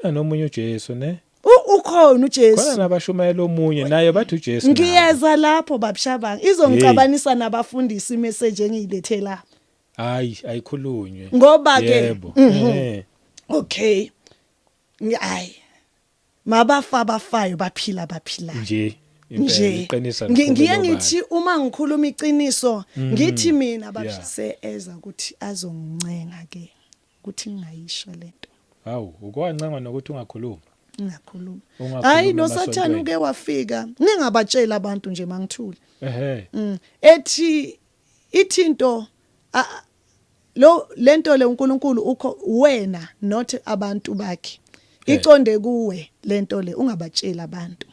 khona nomunye uJesu ne ukhona uJesu khona nabashumayela omunye naye bathi uJesu ngiyeza lapho babushabanga izongicabanisa nabafundisi imessage engiyilethela hayi ayikhulunywe ngoba ke yebo okay hayi mabafa abafayo baphila nje ngiye ngithi uma ngikhuluma iqiniso ngithi mina babuse eza ukuthi azongincenga ke ukuthi ngingayisho lento hawu ukwancenga nokuthi ungakhuluma ngakhuluma hayi noSathane uke wafika ningabatshela abantu nje mangithule ethi ithinto lento le uNkulunkulu ukho wena not abantu bakhe iconde kuwe lento le ungabatshela abantu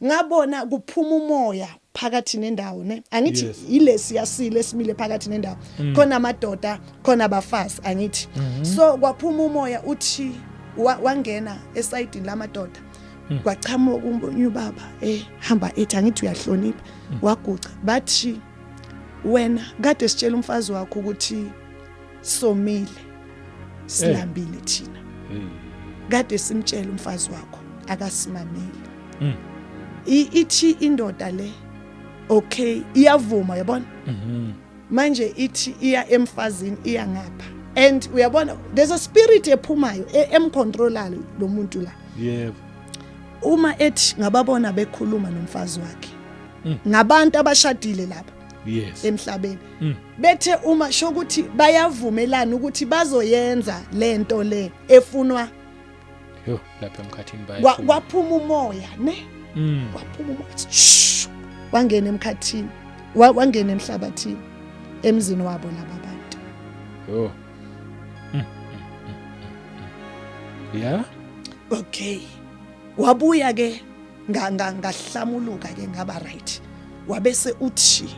ngabona kuphuma umoya phakathi nendawo ne angithi ilesi yasile esimile phakathi nendawo khona amadoda khona abafazi angithi so kwaphuma umoya uthi wangena esayidini lamadoda kwachamuka umbonye ubaba hamba ethi angithi uyahlonipha waguca bathi wena kade sitshela umfazi wakho ukuthi somile silambile thina kade simtshela umfazi wakho akasimamile ithi indoda le okay iyavuma yabona manje ithi iya emfazini iya ngapha and uyabona there's a spirit ephumayo emcontrolayo lo muntu la yebo uma ethi ngababona bekhuluma nomfazi wakhe ngabantu abashadile lapha emhlabeni bethe uma shokuthi bayavumelana ukuthi bazoyenza lento le efunwa lapha emkhathini bayafuna kwaphuma umoya ne waphuma umoya wangena emkhathini wangena emhlabathini emzini wabo laba bantu yeah okay wabuya ke ngahlamuluka ke ngaba right wabese uthi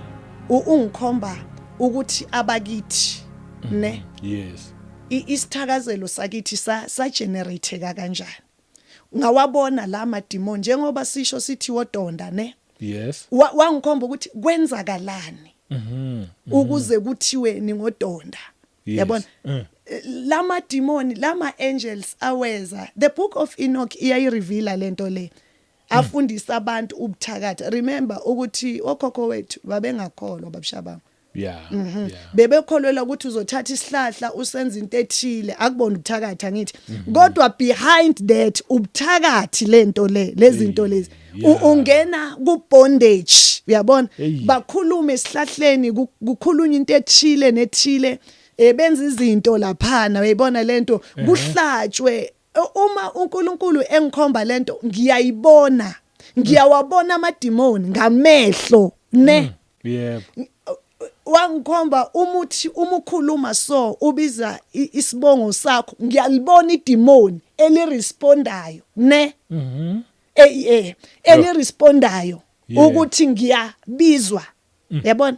ungikhomba ukuthi abakithi ne yes isithakazelo sakithi sa generate kanjani ngawabona la mademon njengoba sisho sithi wodonda ne yes wangikhomba ukuthi kwenzakalani ukuze kuthiwe ningodonda yabona lama demon lama angels aweza the book of Enoch iyayireveala lento le afundisa abantu ubuthakathi remember ukuthi okhokho wethu babengakholwa babushabanga bebekholelwa ukuthi uzothatha isihlahla usenza into ethile akubona ubuthakathi angithi kodwa behind that ubuthakathi lento le lezinto lezi ungena ku bondage uyabona bakhuluma esihlahleni kukhulunywa into ethile nethile benza izinto laphana uyibona lento kuhlatshwe uma uNkulunkulu engikhomba lento ngiyayibona ngiyawabona amademoni ngamehlo ne yebo wangikhomba umuthi umukhuluma so ubiza isibongo sakho ngiyalibona idemoni elirespondayo ne elirespondayo ukuthi ngiyabizwa yabona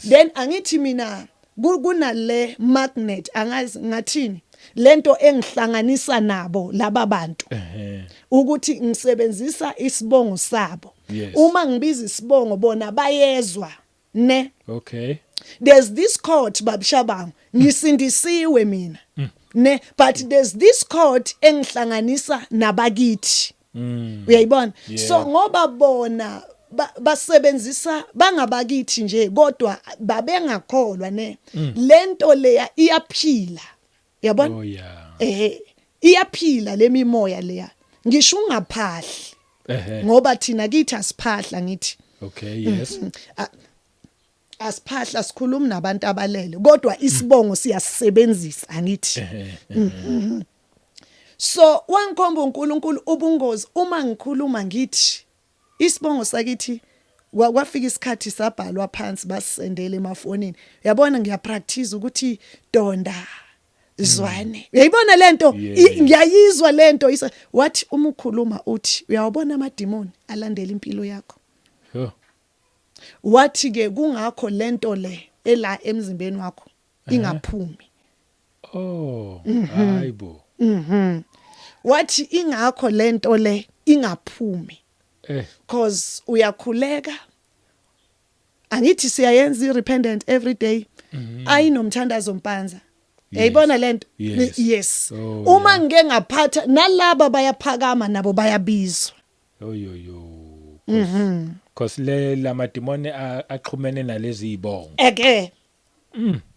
then angithi mina kunale magnet angazi ngathini lento engihlanganisa nabo laba bantu ukuthi ngisebenzisa isibongo sabo uma ngibiza isibongo bona bayezwa ne okay there's this court babushabanga ngisindisiwe mina ne but there's this court engihlanganisa nabakithi uyayibona so ngoba bona basebenzisa bangabakithi nje kodwa babengakholwa ne lento leya iyaphila yabona iyaphila lemimoya leya ngisho ungaphahli ngoba thina kithi asiphahla ngithi okay yes asiphahla sikhuluma nabantu abalele kodwa isibongo siyasebenzisa angithi so wangikhomba uNkulunkulu ubungozi uma ngikhuluma ngithi isibongo sakithi kwafika isikhathi sabhalwa phansi basendele emafonini yabona ngiyapractice ukuthi donda zwane uyayibona lento ngiyayizwa lento wathi uma ukhuluma uthi uyawubona amademoni alandela impilo yakho wathi ke kungakho lento le ela emzimbeni wakho ingaphumi hayibo wathi ingakho lento le ingaphumi cause uyakhuleka angithi siyayenza irepentant every day ayinomthandazo mpanza yayibona lento Yes. yes Oh, uma ngeke ngaphatha nalaba bayaphakama nabo bayabizwa Cause lamadimoni axhumene nalezi izibongo. eke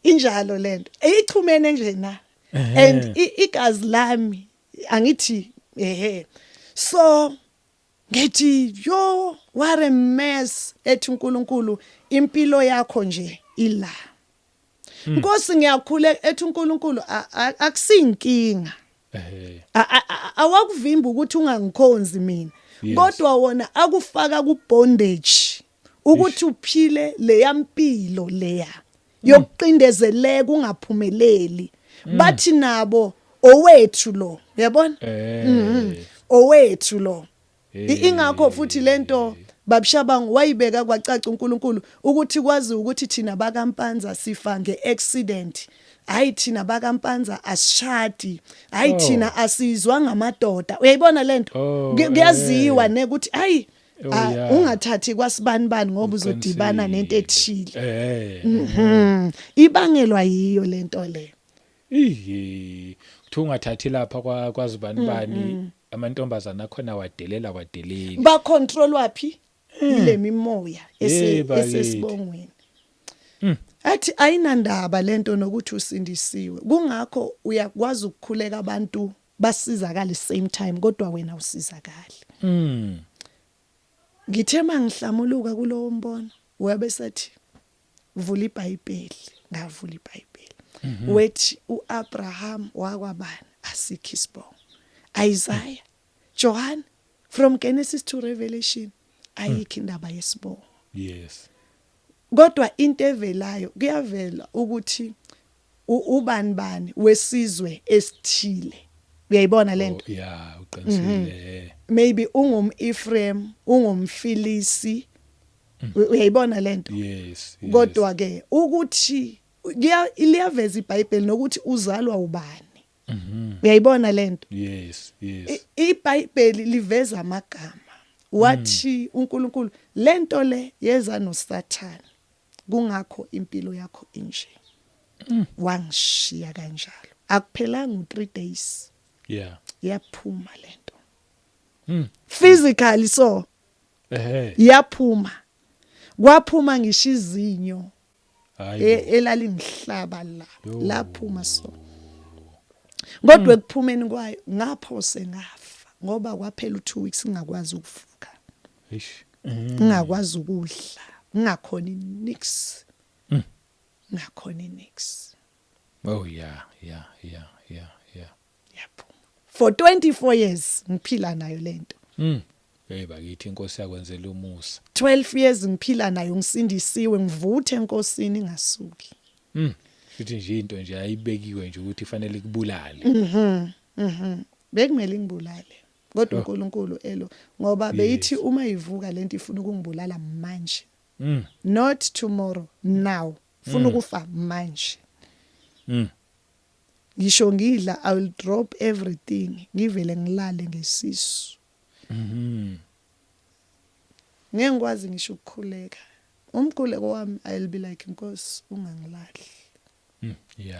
injalo lento eyichumene nje na and igazi lami angithi so ngithi yo what a mess ethi uNkulunkulu impilo yakho nje ila Nkosi ngiyakhule ethi uNkulunkulu akusinkinga awakuvimba ukuthi ungangikhonzi mina kodwa wona akufaka ku bondage ukuthi uphile leya mpilo leya yokuqindezeleka ungaphumeleli bathi nabo owethu lo uyabona owethu lo ingakho futhi lento babishabangu wayibeka kwacaca uNkulunkulu ukuthi kwazi ukuthi thina bakampanza sifa ngeaccident hayi thina bakampanza asishadi hayi thina asizwa ngamadoda uyayibona lento kuyaziwa nekuthi hayi ungathathi kwasibanibani ngoba uzodibana nento ethile ibangelwa yiyo lento le kuthi ungathathi lapha kwazibanibani amantombazana akhona wadelela ba control waphi ile mimoya esesibongweni athi ayinandaba lento nokuthi usindisiwe kungakho uyakwazi ukukhuleka abantu basizakala same time kodwa wena usizakala ngithe mangihlamuluka kulowo mbono wabesathi vula iBhayibheli ngavula iBhayibheli wethi uAbraham wakwabani asikho isibongo Isaiah John from Genesis to Revelation ayikho indaba yesibongo yes kodwa into evelayo kuyavela ukuthi ubani wesizwe esithile uyayibona lento yeah uqinisile maybe ungumEphraim ungumfilisi uyayibona lento yes kodwa ke ukuthi liyaveza iBhayibheli nokuthi uzalwa ubani uyayibona lento yes iBhayibheli liveza amagama wathi uNkulunkulu lento le yeza noSathane kungakho impilo yakho inje wangishiya kanjalo akuphelanga u3 days yaphuma lento physically so yaphuma kwaphuma ngisho izinyo elalingihlaba laphuma so kodwa ekuphumeni kwayo ngaphose ngafa ngoba kwaphela u2 weeks ngingakwazi ukuvuka ngingakwazi ukudla ngingakhona nix ngakhona nix yeah yaphuma for 24 years ngiphila nayo lento bakithi inkosi yakwenzela umusa 12 years ngiphila nayo ngisindisiwe ngivuthe enkosini ngasuki futhi nje into nje ayibekiwe nje ukuthi ifanele kubulale bekumele ngibulale kodwa uNkulunkulu elo ngoba beyithi uma ivuka lento ifuna ukungibulala manje not tomorrow now ufuna ukufa manje ngisho ngidla I will drop everything ngivele ngilale ngesisu ngeke ngikwazi ngisho ukukhuleka umkhuleko wami I'll be like Nkosi ungangilahli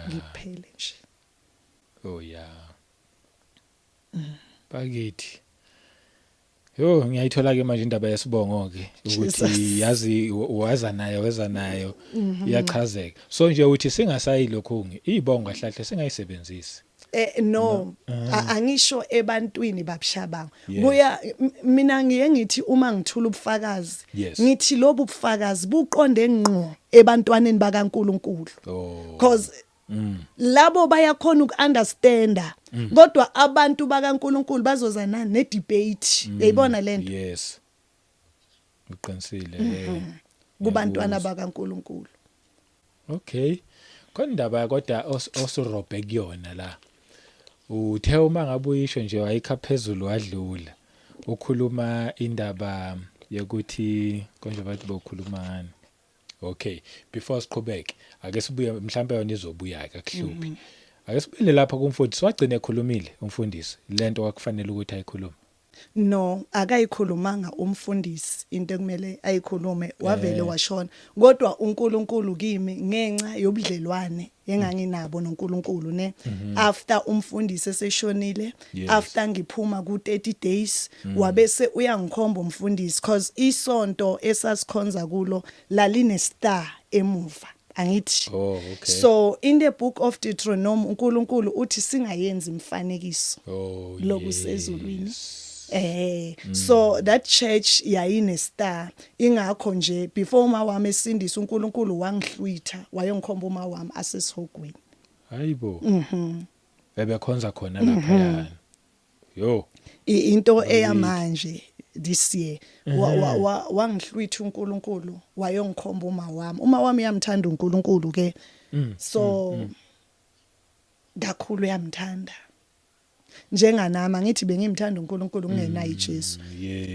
ngiphele nje bakithi ngiyayithola ke manje indaba yesibongo ke ukuthi yazi weza nayo iyachazeka so nje uthi singasayilokho izibongo kahlahle singayisebenzisi no angisho ebantwini babishabangu kuya mina ngiyengithi uma ngithula ubufakazi ngithi lobu bufakazi buqonde ngqo ebantwaneni bakaNkuluNkulu because labo bayakhona ukunderstanda kodwa abantu bakaNkuluNkulu bazoza nani ne debate uyayibona lento yes uqinisile kubantwana bakaNkuluNkulu okay kondaba kodwa osurobhe kuyona la uthe uma ngabe uyisho nje wayikha phezulu wadlula ukhuluma indaba yokuthi konje bathi bokhuluma ngani okay before siqhubeke ake sibuye mhlambe yona izobuya ke akuhluphi ake sibele lapha kumfundisi wagcina ekhulumile umfundisi lento akufanele ukuthi ayikhulume No, akayikhulumanga umfundisi into ekumele ayikhulume wavele washona kodwa uNkulunkulu kimi ngenxa yobudlelwane enganginabo noNkulunkulu ne after umfundisi eseshonile after ngiphuma ku 30 days wabese uyangikhomba umfundisi because isonto esasikhonza kulo laline star emuva angithi so in the book of Deuteronomy uNkulunkulu uthi singayenzi imfanekiso lokusezulwini so that church yayine star ingakho nje before uma wami esindisa uNkulunkulu wangihlwitha wayongikhomba uma wami asesihogweni hayibo bebekhonza khona lapha yana yo into eyamanje this year wangihlwitha uNkulunkulu wayongikhomba uma wami yamthanda uNkulunkulu ke so kakhulu yamthanda njenganami ngithi bengimthanda uNkulunkulu kungenayo iJesu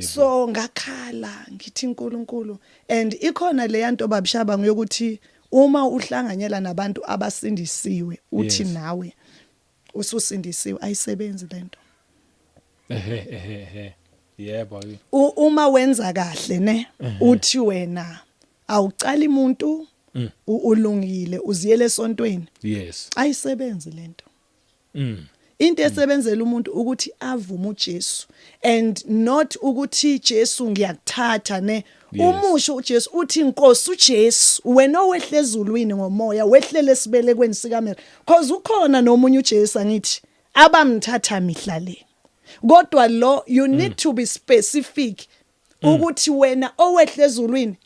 so ngakhala ngithi uNkulunkulu and ikhona le yanto babishaba ngokuthi uma uhlanganyela nabantu abasindisiwe uthi nawe ususindisiwe ayisebenzi lento yebo uma wenza kahle ne uthi wena awucala umuntu ulungile uziyele esontweni yes ayisebenzi lento into esebenzela umuntu ukuthi avume uJesu and not ukuthi Jesu ngiyakuthatha ne umusho uJesu uthi inkosi uJesu wena owehle ezulwini ngomoya wehlele esibelekweni sikaMary because ukhona nomunye uJesu angithi abamthatha mihla le kodwa lo you need to be specific ukuthi wena owehle ezulwini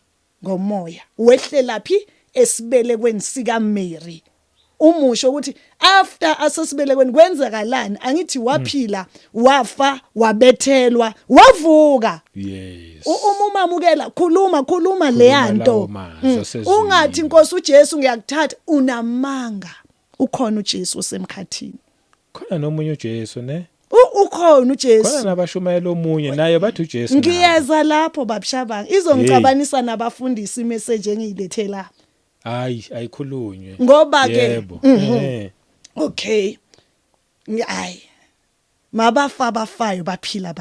ngomoya wehle laphi esibelekweni sikaMary umusho ukuthi after asesibelekweni kwenzakalani angithi waphila wafa wabethelwa wavuka yes umamukela khuluma leyanto ungathi inkosi uJesu ngiyakuthatha unamanga ukhona uJesu semkhathini khona nomunye uJesu ne ukhona uJesu khona nabashumayela omunye naye bathi uJesu ngiyeza lapho babishabanga izongicabanisa nabafundisi imessage engiyilethela ayikhulunywe ngoba ke okay hayi mabafa abafayo baphila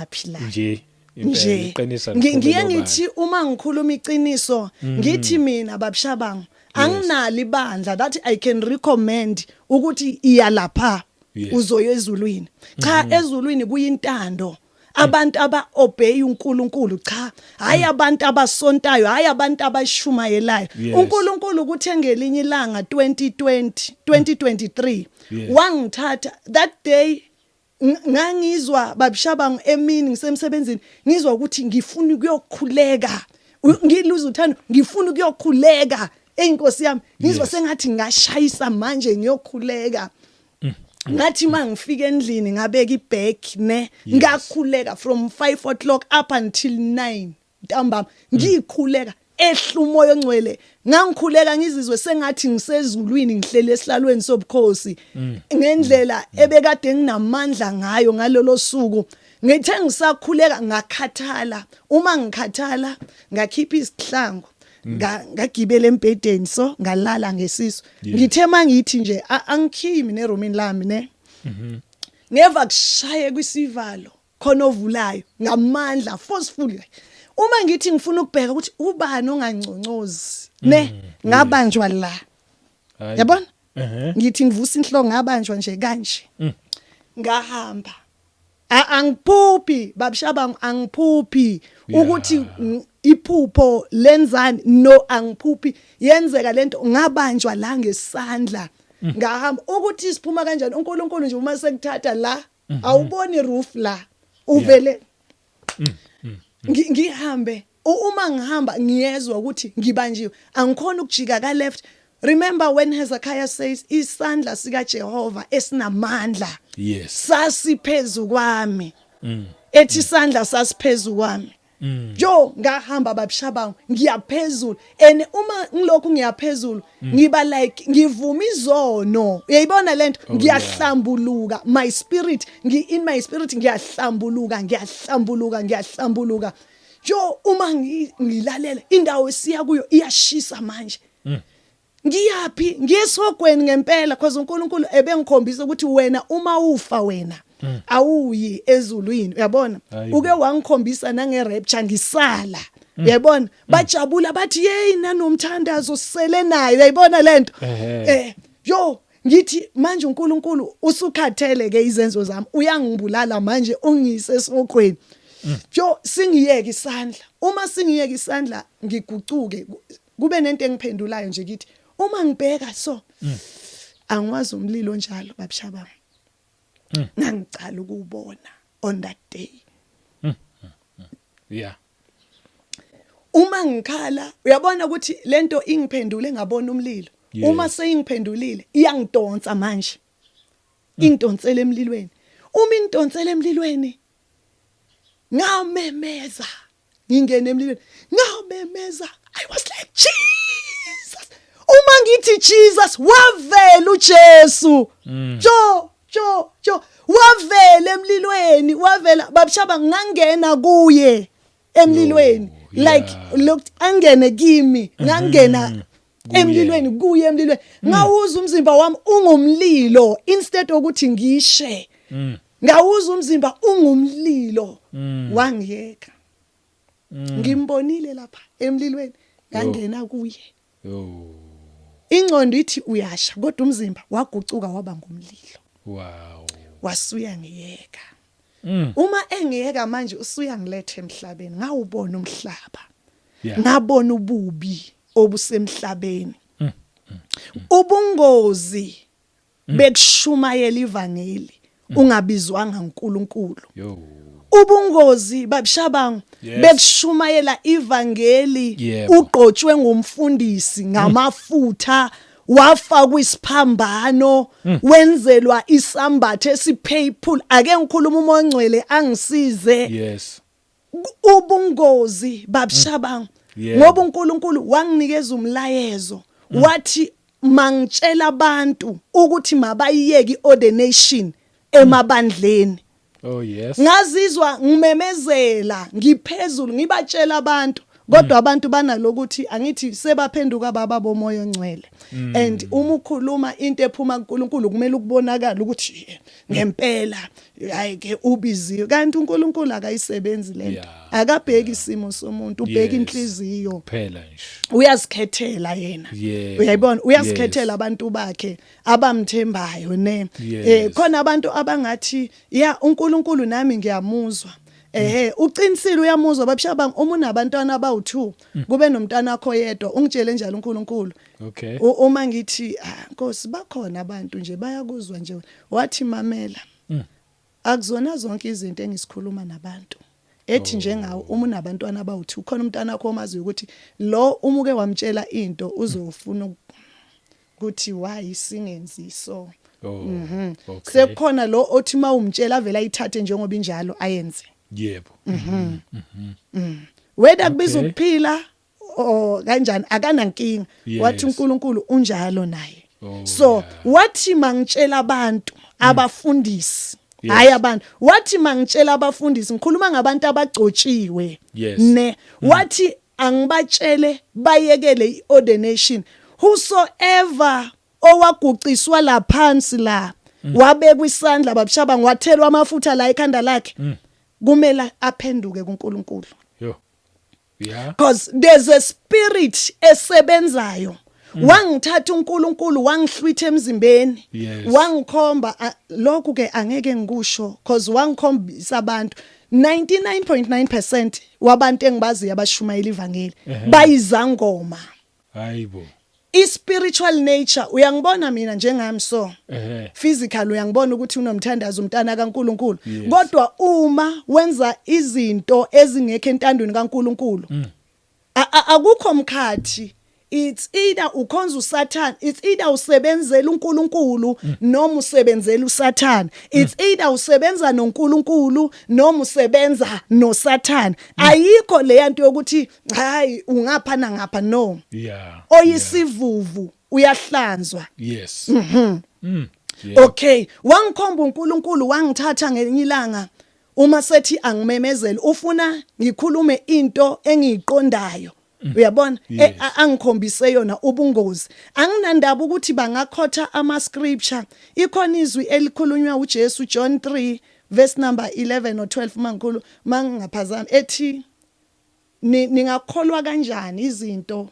nje iqinisa ngiye ngithi uma ngikhuluma iqiniso ngithi mina babishabanga anginali ibandla that I can recommend ukuthi iya lapha uzoyo ezulwini cha ezulwini kuyintando abantu aba-obey uNkulunkulu cha hayi abantu abasontayo hayi abantu abashumayelayo uNkulunkulu kuthi ngelinye ilanga 2023 wangithatha that day ngangizwa babishabanga emini ngisemsebenzini ngizwa ukuthi ngifuna ukuyokhuleka ngiluza uthando ngifuna ukuyokhuleka enkosi yami ngizwa sengathi ngashayisa manje ngiyokhuleka ngathi mangifika endlini ngabeka ibag ne ngakhuleka from 5 o'clock up until 9 ntambama ngikhuleka ehlumoyo ongcwele ngangikhuleka ngizizwe sengathi ngisezulwini ngihlele esihlalweni sobukhosi ngendlela ebekade nginamandla ngayo ngalolo suku ngithe ngisakhuleka ngakhathala uma ngikhathala ngakhipha isihlangu ngagibela embedeni so ngalala ngesiso ngithe mangithi nje angikhimi neromini lami ne ngeva kushaye kwisivalo khona ovulayo ngamandla forcefully uma ngithi ngifuna ukubheka ukuthi ubani ongangconcozi ne ngabanjwa la yabona ngithi ngivusa inhloko ngabanjwa nje kanje ngahamba angiphuphi babishaba angiphuphi ukuthi iphupho lenzani no angiphuphi yenzeka lento ngabanjwa la ngesandla ngahamba ukuthi siphuma kanjani uNkulunkulu nje uma sekuthatha la awuboni roof la uvele ngihambe uma ngihamba ngiyezwa ukuthi ngibanjiwe angikhona ukujika ka left. Remember when Hezekiah says isandla sika Jehova esinamandla sasiphezulu kwami ethi isandla sasiphezulu kwami jo ngahamba babishabangu ngiyaphezulu and uma ngilokhu ngiyaphezulu ngiba like ngivuma izono uyayibona lento ngiyahlambuluka my spirit in my spirit ngiyahlambuluka jo uma ngilalela indawo esiya kuyo iyashisa manje ngiyapi ngiyesogweni ngempela because uNkulunkulu ebengikhombisa ukuthi wena uma ufa wena awuyi ezulwini uyabona Hayibo. uke wangikhombisa nange rapture ngisala uyabona bajabula bathi hey nanomthandazo sisele naye uyayibona lento yo ngithi manje uNkulunkulu usukhathele ke izenzo zami uyangibulala manje ungise esokweni jo singiyeke isandla uma singiyeke isandla ngigucuke kube nento engiphendulayo nje kithi uma ngibheka so angwazi umlilo njalo babshaba ngangicala ukubona on that day yeah uma ngikhala uyabona ukuthi lento ingiphendule ngabona umlilo Yes. uma seyingiphendulile iyangidonsa manje ingidonsela emlilweni uma ingidonsela emlilweni ngamemeza ngingena emlilweni ngamemeza I was like Jesus uma ngithi Jesus wavela uJesu jo wavela emlilweni wavela babshaba ngangena kuye emlilweni like looked angene kimi ngangena emlilweni kuye emlilweni ngawuza umzimba wami ungumlilo instead ukuthi ngishe ngawuza umzimba ungumlilo wangiyeka ngimbonile lapha emlilweni ngangena kuye ingcondo ithi uyasha kodwa umzimba wagucuka waba ngumlilo wow wasuya ngiyeka uma engiyeka manje usuya ngilethe emhlabeni ngawubona umhlaba ngabona ububi obusemhlabeni ubungozi bekushumayela ivangeli ungabizwanga uNkulunkulu ubungozi babshabangu bekushumayela ivangeli uqotshwe ngumfundisi ngamafutha wafa kwisiphambano wenzelwa isambatho esiphephul ake ngikhuluma umoya ongcwele angisize yes ubungozi babshabangu ngoba uNkulunkulu wanginikeza umlayezo wathi mangitshela abantu ukuthi mabayiyeke iordination emabandleni oh yes ngazizwa ngimemezela ngiphezulu ngibatshela abantu kodwa abantu banalokuthi angithi sebaphenduka baba bomoya ongcwele and uma ukhuluma into ephuma kuNkulunkulu kumele ukubonakala ukuthi ngempela hayi ke ubiziwe kanti uNkulunkulu akayisebenzi lento akabheki isimo somuntu ubheka inhliziyo phela nje uyazikhethela yena uyayibona uyazikhethela abantu bakhe abamthembayo ne khona abantu abangathi ya uNkulunkulu nami ngiyamuzwa uqinisile uyamuzwa babshaba uma unabantwana abawu2 kube nomntana wakho yedwa ungitshele njalo uNkulunkulu okay uma ngithi Nkosi bakhona abantu nje bayakuzwa nje wathi mamela akuzona zonke izinto engisikhuluma nabantu ethi njengawo uma unabantwana abawu2 khona umntana wakho omaziyo ukuthi lo umuke wamtshela into uzofuna ukuthi why singenzi so okay sekukhona lo othi mawumtshela vela ayithathe njengoba injalo ayenze yebo whether kubiza ukuphila o kanjani akanankinga wathi uNkulunkulu unjalo naye so wathi mangitshela abantu abafundisi hayi abantu wathi mangitshela abafundisi ngikhuluma ngabantu abagcotshiwe ne wathi angibatshele bayekele iordination whosoever owaguciswa laphansi la wabekwa isandla babshaba ngwathelwa amafutha la ekhanda lakhe kumele aphenduke kuNkulunkulu yeah because there's a spirit esebenzayo wangithatha uNkulunkulu wangihlwitha emzimbeni wangikhomba lokhu ke angeke ngikusho because wangikhombisa abantu 99.9% wabantu engibaziyo abashumayela ivangeli bayizangoma hayibo spiritual nature uyangibona mina njengami so physical uyangibona ukuthi unomthandazo umntana kaNkulunkulu kodwa uma wenza izinto ezingekho entandweni kaNkulunkulu akukho mkhathi it's either ukhonza uSatan it's either usebenzela uNkulunkulu noma usebenzela uSatan it's either usebenza noNkulunkulu noma usebenza noSatan ayikho le yanto yokuthi hayi ungapha nangapha no oyisivuvu uyahlanzwa yes okay wangikhomba uNkulunkulu wangithatha ngelinye ilanga uma sethi angimemezele ufuna ngikhulume into engiyiqondayo uyabona angikhombise yona ubungozi anginandaba ukuthi bangakhotha ama scripture ikhona izwi elikhulunywa uJesu John 3 verse number 11 or 12 mangikhulu mangingaphazami ethi ningakholwa kanjani izinto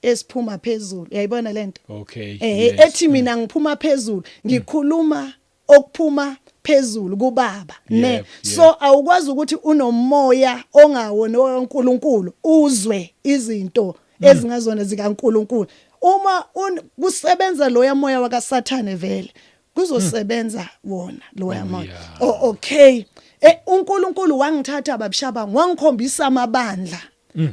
esiphuma phezulu uyayibona lento Okay. ethi mina ngiphuma phezulu ngikhuluma okuphuma phezulu kuBaba ne so awukwazi ukuthi unomoya ongawona oNkulunkulu uzwe izinto ezingazona zikaNkulunkulu uma kusebenza loya moya wakaSathane vele kuzosebenza wona loya moya okay uNkulunkulu wangithatha babishaba wangikhombisa amabandla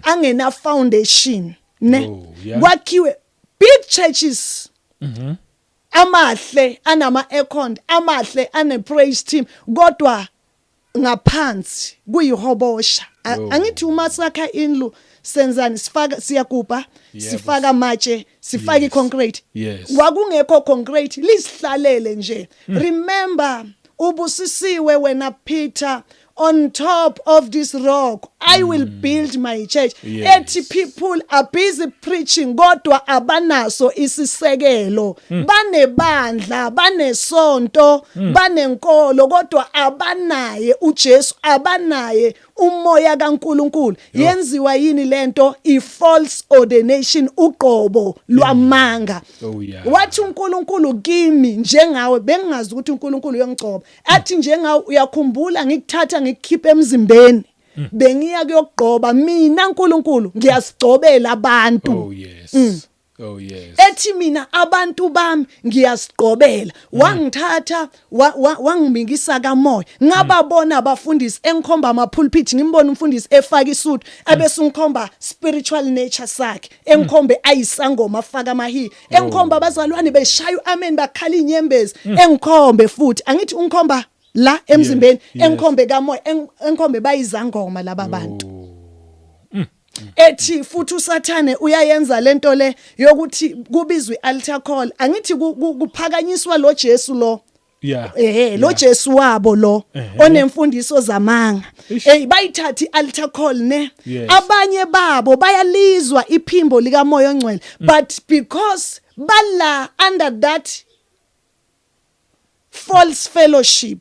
angena foundation ne kwakhiwe big churches amahle anama aircon amahle ane praise team kodwa ngaphansi kuyihobosha angithi uma sakha indlu senzani sifaka siyagubha sifaka amatshe sifaka iconcrete wakungekho concrete lisihlalele nje remember ubusisiwe wena Peter on top of this rock I will build my church. Ethi people are busy preaching kodwa abanaso isisekelo banebandla banesonto banenkolo kodwa abanaye uJesu abanaye umoya kaNkuluNkulu yenziwa yini lento false ordination uqobo lwamanga wathi uNkulunkulu kimi njengawe bengazi ukuthi uNkulunkulu uyongcoba athi njengawe uyakhumbula ngikuthatha ngikukhipha emzimbeni bengiya kuyogqoba mina uNkulunkulu ngiyasigcobela abantu ethi mina abantu bami ngiyasigqobela wangithatha wangimikisa kamoya ngababona abafundisi engikhomba ama pulpit ngimbona umfundisi efaka isuit abese ngikhomba spiritual nature sakhe engikhombe ayisangoma afaka amahi engikhomba abazalwane beshaya amen bakhala inyembezi engikhombe futhi angithi ungikhomba la emzimbeni engikhombe kamoya engikhombe bayizangoma laba bantu ethi futhi uSathane uyayenza lento le yokuthi kubizwe altar call angithi kuphakanyiswa lo Jesu lo lo Jesu wabo lo onemfundiso zamanga bayithathi altar call ne abanye babo bayalizwa iphimbo lika moya ongcwele but because bala under that false fellowship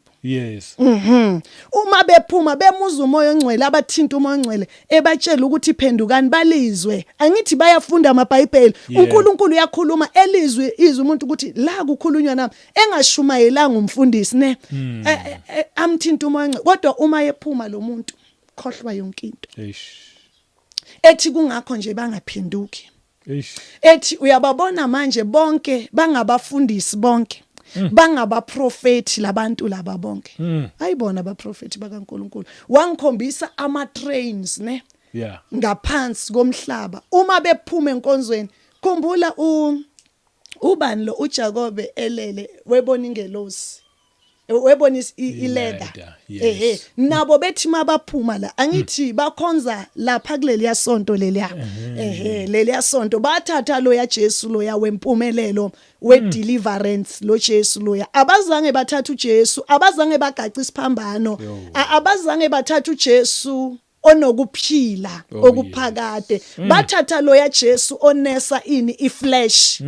uma bephuma bemuza umoya ongcwele abathinta umoya ongcwele ebatshela ukuthi phendukani balizwe angithi bayafunda amaBhayibheli uNkulunkulu uyakhuluma elizwe izwe umuntu ukuthi la kukhulunywa nami engashumayelanga umfundisi ne amthinta umoya ongcwele kodwa uma ephuma lo muntu khohlwa yonke into ethi kungakho nje bangaphenduki ethi uyababona manje bonke bangabafundisi bonke bangabaprofeti labantu laba bonke ayibona abaprofeti bakaNkuluNkulu wangikhombisa ama trains ne ngaphansi komhlaba uma bephuma enkonzweni khumbula ubani lo uJakobe elele webona ingelosi webona ileather nabo bethi mabaphuma la angithi bakhonza lapha kuleli yasonto leliya leli yasonto bathatha lo ya Jesu lo ya wempumelelo we deliverance lo Jesu lo ya abazange bathatha uJesu abazange bagaca isiphambano abazange bathatha uJesu onokuphila okuphakade bathatha lo ya Jesu onesa ini iflesh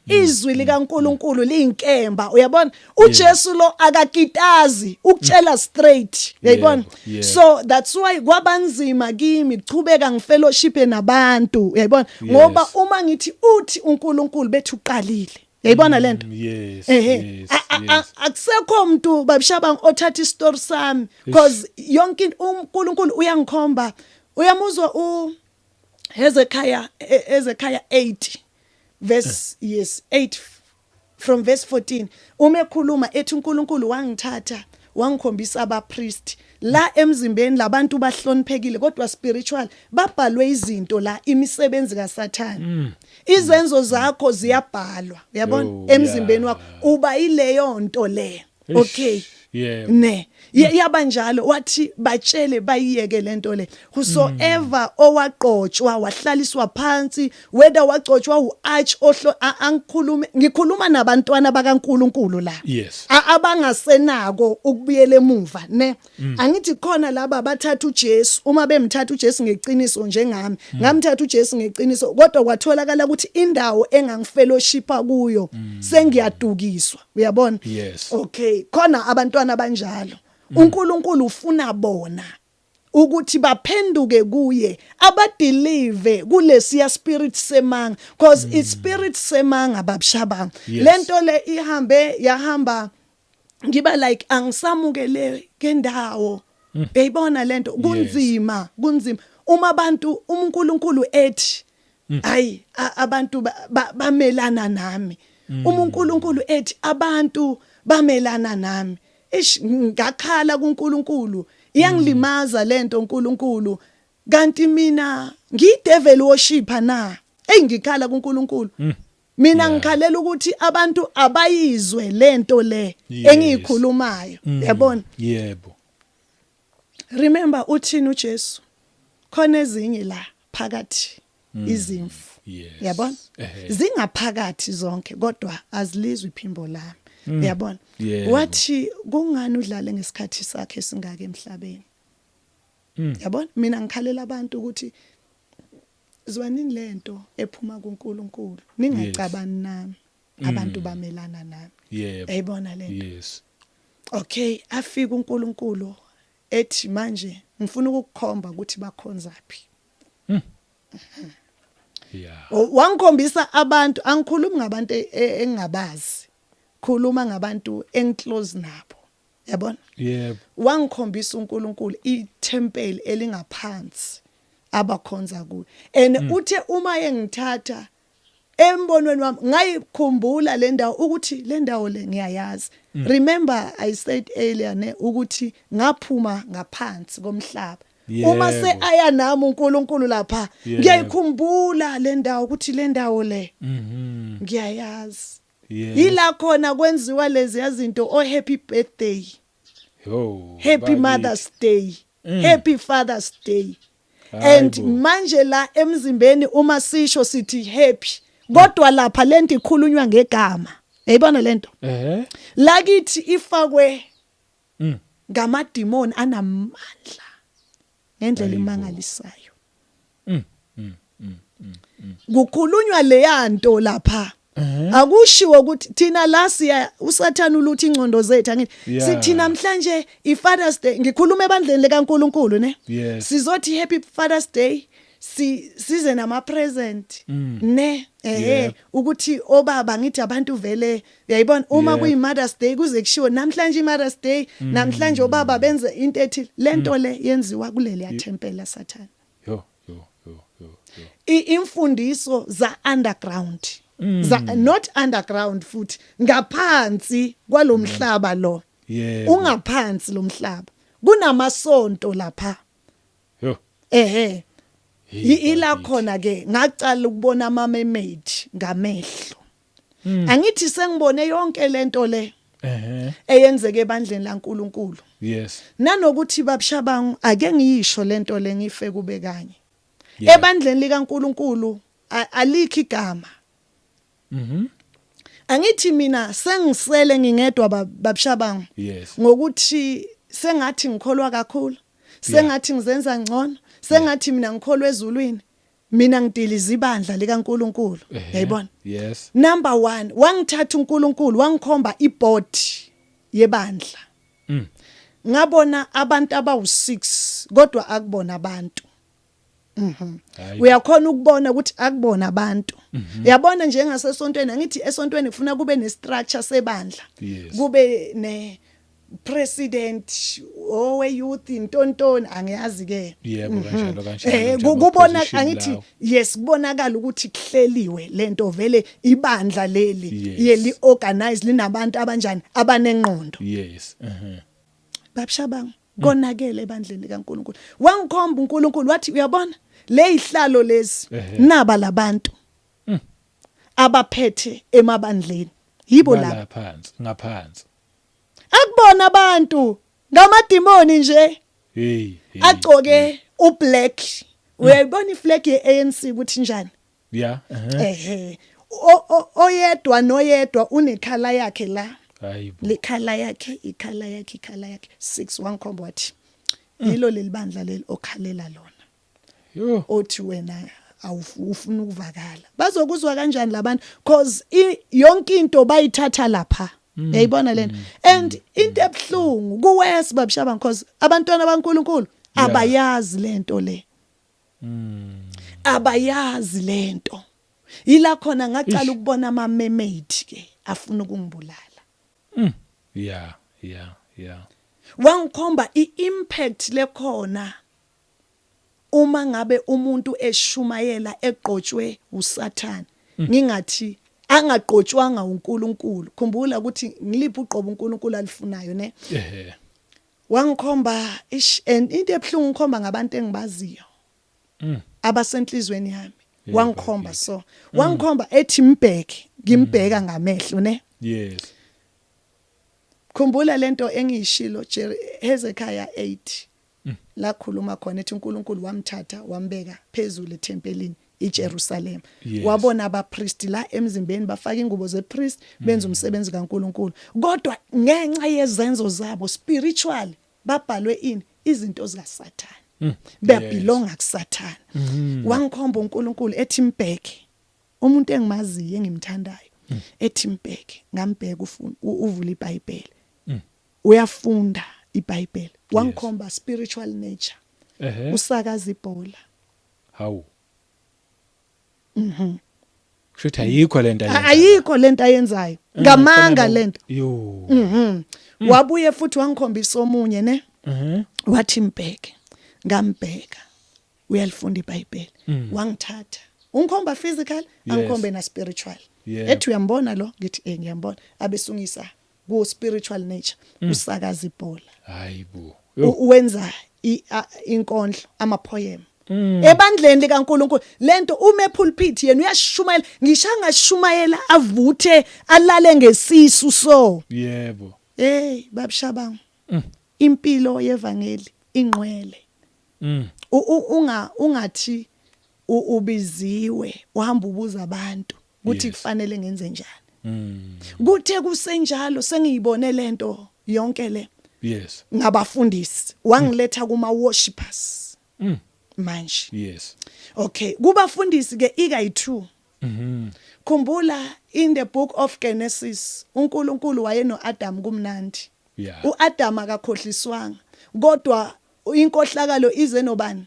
izwi likaNkuluNkulu liyinkemba uyabona uJesu lo akakitazi ukutshela straight uyayibona so that's why kwabanzima kimi chubeka ngifellowship nabantu uyayibona ngoba uma ngithi uthi uNkulunkulu bethu uqalile yayibona lento akusekho umuntu babishaba othatha istory sami because yonke uNkulunkulu uyangikhomba uyamuzwa Hezekiah 8 verse 8 from verse 14 umekhuluma ethi uNkulunkulu wangithatha wangikhombisa abapriest la emzimbeni labantu bahloniphekile kodwa spiritual babhalwe izinto la imisebenzi kaSathane izenzo zakho ziyabhalwa uyabona emzimbeni wakho uba ileyo nto le okay ne yabanjalo wathi batshele bayiyeke lento le whosoever owaqotshwa wahlaliswa phansi whether waqotshwa uarch ohlo ngikhuluma nabantwana bakaNkuluNkulu la abangasenako ukubuyela emuva ne angithi khona laba bathatha uJesu uma bemthatha uJesu ngeqiniso njengami ngamthatha uJesu ngeqiniso kodwa kwatholakala ukuthi indawo engangifellowshipa kuyo sengiyadukiswa uyabona okay khona abantwana banjalo uNkulunkulu ufuna bona ukuthi baphenduke kuye abadelive kulesiya spirit semanga because it's spirit semanga babshabanga lento le yahamba ngiba like angisamukele kendawo uyayibona lento kunzima uma abantu uNkulunkulu ethi hayi abantu bamelana nami uNkulunkulu ethi abantu bamelana nami ngakhala kuNkulunkulu iyangilimaza lento uNkulunkulu kanti mina ngidevil worshipper na engikhala kuNkulunkulu mina ngikhalela ukuthi abantu abayizwe lento le engiyikhulumayo yabona yebo remember uthini uJesu khona ezinye la phakathi izimfu yabona zingaphakathi zonke kodwa azilizwe iphimbo lami yabona wathi kungani udlale ngesikhathi sakhe singaka emhlabeni yabona mina ngikhalela abantu ukuthi zwanini lento ephuma kuNkulunkulu ningacabani nami abantu bamelana nami yayibona lento okay afika uNkulunkulu ethi manje ngifuna ukukukhomba ukuthi bakhonzaphi wangikhombisa abantu angikhulumi ngabantu engingabazi khuluma ngabantu enclose nabo yabona wangikhombisa uNkulunkulu iTemple elingaphansi abakhonza kuyo and uthe uma engithatha embonweni wami ngayikhumbula le ndawo ukuthi le ndawo le ngiyayazi remember I said earlier ne ukuthi ngaphuma ngaphansi komhlaba uma se aya nami uNkulunkulu lapha ngiyayikhumbula le ndawo ukuthi le ndawo le ngiyayazi yila khona kwenziwa lezi izinto happy birthday happy mother's day happy father's day and manje la emzimbeni uma sisho sithi happy kodwa lapha lento ikhulunywa ngegama yayibona lento lakithi ifakwe ngamadimoni anamandla ngendlela imangalisayo kukhulunywa leyanto lapha akushiwo ukuthi thina la siya uSathane uluthi ingcondo zethu angithi sithi namhlanje iFathers Day ngikhuluma ebandleni lekaNkulunkulu ne sizothi happy Father's Day size nama present ne ukuthi obaba ngithi abantu vele uyayibona uma kuyi Mother's Day kuze kushiwo namhlanje Mother's Day namhlanje obaba benze into ethi lento le yenziwa kuleli ya temple laSathane imfundiso za underground not underground futhi ngaphansi kwalomhlaba lo ungaphansi lomhlaba kunamasonto lapha ila khona ke ngacala ukubona ama mermaid ngamehlo angithi sengibone yonke lento le eyenzeke ebandleni laNkulunkulu nanokuthi babshabangu ake ngiyisho lento le ngife kube kanye ebandleni likaNkulunkulu alikho igama angithi mina sengisele ngingedwa babshabangu ngokuthi sengathi ngikholwa kakhulu sengathi ngizenza ngcono sengathi mina ngikholwa ezulwini mina ngidiliza ibandla likaNkulunkulu yayibona number 1 wangithatha uNkulunkulu wangikhomba iboard yebandla ngabona abantu abawu6 kodwa akubona abantu uyakhona ukubona ukuthi akubona abantu uyabona njengasesontweni ngithi esontweni kufuna kube nestructure sebandla kube ne president owe youth intontoni angiyazi ke yebo kanjalo kubona angithi yes kubonakala ukuthi kuhleliwe lento vele ibandla leli yeli organize linabantu abanjani abanengqondo babshabanga konakele ebandleni likaNkulunkulu wangikhomba uNkulunkulu wathi uyabona le ihlalo lezi naba labantu abaphethe emabandleni yibo la ngaphansi akubona abantu ngamadimoni nje agcoke ublack uyayibona iflag yeANC ukuthi njani oyedwa noyedwa unekhala yakhe la lekhala yakhe ikhala yakhe 6 wangikhomba wathi yilo lelibandla leli okhalela lona othi wena awufuna ukuvakala bazokuzwa kanjani labantu cause yonke into bayithatha lapha Uyayibona lento and into ebhlungu kuwesi babishaba because abantwana baNkulunkulu abayazi lento le abayazi lento ila khona ngacala ukubona ama mermaid ke afuna ukungibulala yeah wangikhomba iimpact lekhona uma ngabe umuntu eshumayela eqotshwe uSathane ngingathi angaqotshwanga uNkulunkulu khumbula ukuthi ngiliphi uqobo uNkulunkulu alifunayo ne wangikhomba and into ebhlungu ngikhomba ngabantu engibaziyo abasenhlizweni yami wangikhomba so wangikhomba ethi mbheke ngimbheka ngamehlo ne yes khumbula lento engiyishilo Hezekiah 8 la khuluma khona ethi uNkulunkulu wamthatha wambeka phezulu eThempelini iJerusalem wabona abapriest la emzimbeni bafaka ingubo zepriest benza umsebenzi kaNkulunkulu kodwa ngenxa yezenzo zabo spiritual babhalwe izinto zikaSathane babelonga kuSathane wangikhomba uNkulunkulu ethi mbheke umuntu engimaziyo engimthandayo ethi mbheke ngambheka uvula iBhayibheli uyafunda iBhayibheli wangikhomba spiritual nature usakaza ibhola how kushuthi ayikho lento ayenzayo ngamanga lento wabuye futhi wangikhombisa omunye ne wathi mbheke ngambheka uyalifunda iBhayibheli wangithatha ungikhomba physical angikhombe na spiritual ethi uyambona lo ngithi ngiyambona abesungisa ku spiritual nature usakaza ibhola hayibo uwenza inkondlo ama poem ebandleni likaNkulunkulu lento uma epulpit yena uyashumayela ngishanga shumayela avuthe alale ngesisu so yebo babishabanga impilo yevangeli ingqwele ungathi ubiziwe uhamba ubuza abantu ukuthi kufanele ngenze njani kuthe kusenjalo sengiyibone lento yonke le yes ngabafundisi wangiletha kuma worshipers manje yes okay kubafundisi ke ikayi2 khumbula in the book of Genesis uNkulunkulu wayeno Adam kumnandi uAdam akakhohliswanga kodwa inkohlakalo ize nobani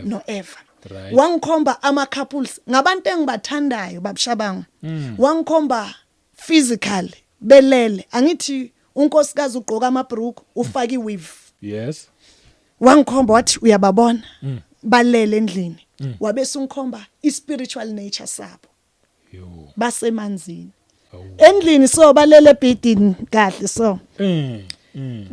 no Eva right. wangikhomba ama couples ngabantu engibathandayo babishabanga wangikhomba physically belele angithi unkosikazi ugqoka amabruku ufaka iweave yes wangikhomba wathi uyababona balele endlini wabese ungikhomba ispiritual nature sabo basemanzini endlini so balele ebhedini kahle so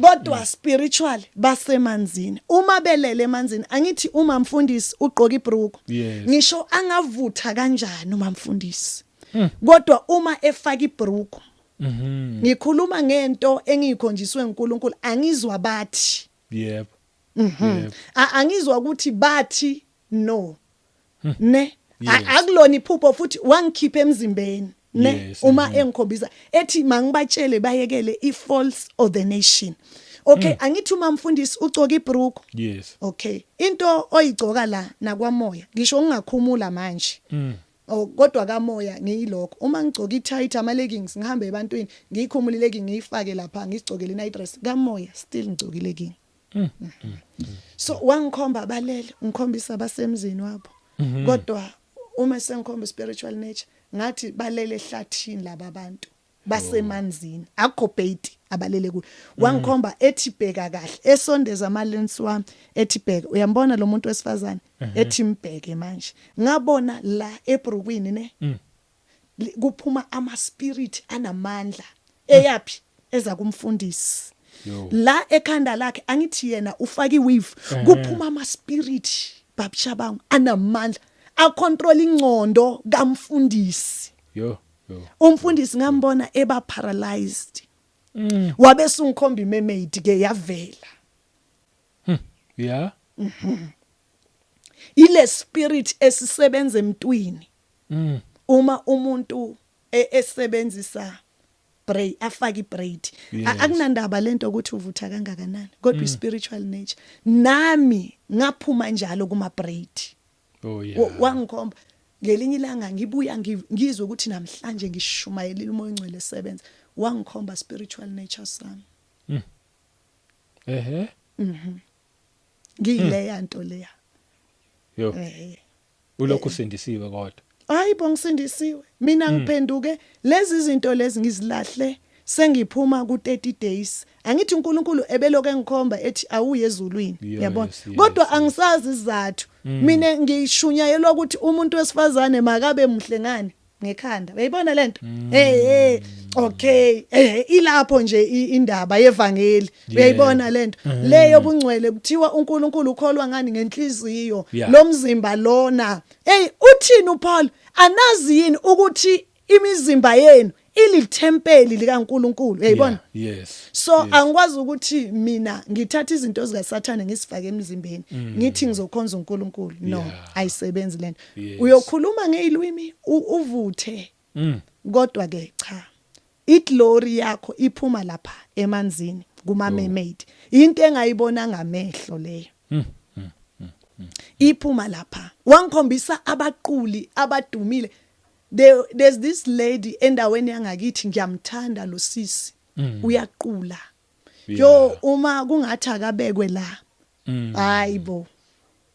kodwa spiritual basemanzini uma belele emanzini angithi uma mfundisi ugqoka ibruku ngisho angavutha kanjani uma mfundisi kodwa uma efaka ibruku ngikhuluma ngento engiyikhonjiswe uNkulunkulu angizwa bathi yep angizwa ukuthi bathi no ne akulona iphupho futhi wangikhipha emzimbeni ne uma engikhombisa ethi mangibatshele bayekele ifalse ordination okay angithi uma mfundisi ugcoka ibruku yes okay into oyigcoka la nakwamoya ngisho ngingakhumula manje kodwa kamoya ngiyilokho uma ngigcoka itight ama leggings ngihambe ebantwini ngiyikhumula legging ngiyifake lapha ngigcokele i night dress kamoya still ngigcoka legging so wangikhomba balele ngikhombisa abasemzini wabo kodwa uma sengikhomba spiritual nature ngathi balele ehlathini laba bantu basemanzini akho bait abalele ku wangikhomba ethi bheka kahle esondeza ama lens wami ethi bheka uyambona lo muntu wesifazane ethi mbheke manje ngabona la ebrukwini ne kuphuma ama spirit anamandla eyapi eza kumfundisi la ekhanda lakhe angithi yena ufaka iweave kuphuma ama spirit babishabanga anamandla acontrol ingcondo kamfundisi umfundisi ngambona eba paralyzed wabese ungikhomba imermaid ke yavela ile spirit esisebenza emntwini uma umuntu esebenzisa braid afaka ibraid akunandaba lento ukuthi uvutha kangakanani kodwa spiritual nature nami ngaphuma njalo kuma braid wangikhomba ngelinye ilanga ngibuya ngizwe ukuthi namhlanje ngishumayelile umoya ongcwele sebenza wangikhomba spiritual nature sami ehe ngiyileya nto leya yo ulokhu sindisiwe kodwa hayi bongisindisiwe mina ngiphenduke lezi zinto lezi ngizilahle sengiphuma ku 30 days angithi uNkulunkulu ebeloke engikhomba ethi awuye ezulwini yabona kodwa angisazi izathu mina ngishunyayelwa ukuthi umuntu wesifazane makabe muhle ngani ngekhanda uyayibona lento okay ilapho nje indaba yevangeli uyayibona lento leyo bungcwele kuthiwa uNkulunkulu ukholwa ngani ngenhliziyo lo mzimba lona uthini uPaul anazi yini ukuthi imizimba yenu ilithempeli likaNkulunkulu uyayibona so angikwazi ukuthi mina ngithatha izinto zikaSathane ngisifake emzimbeni ngithi ngizokhonza uNkulunkulu no ayisebenzi lento uyokhuluma ngezilwimi uvuthe kodwa ke cha iglory yakho iphuma lapha emanzini kuma mermaid into engayibona ngamehlo leyo iphuma lapha wangikhombisa abaquli abadumile there's this lady endaweni yangakithi ngiyamthanda lo sisi uyaqula yo uma kungathi akabekwe la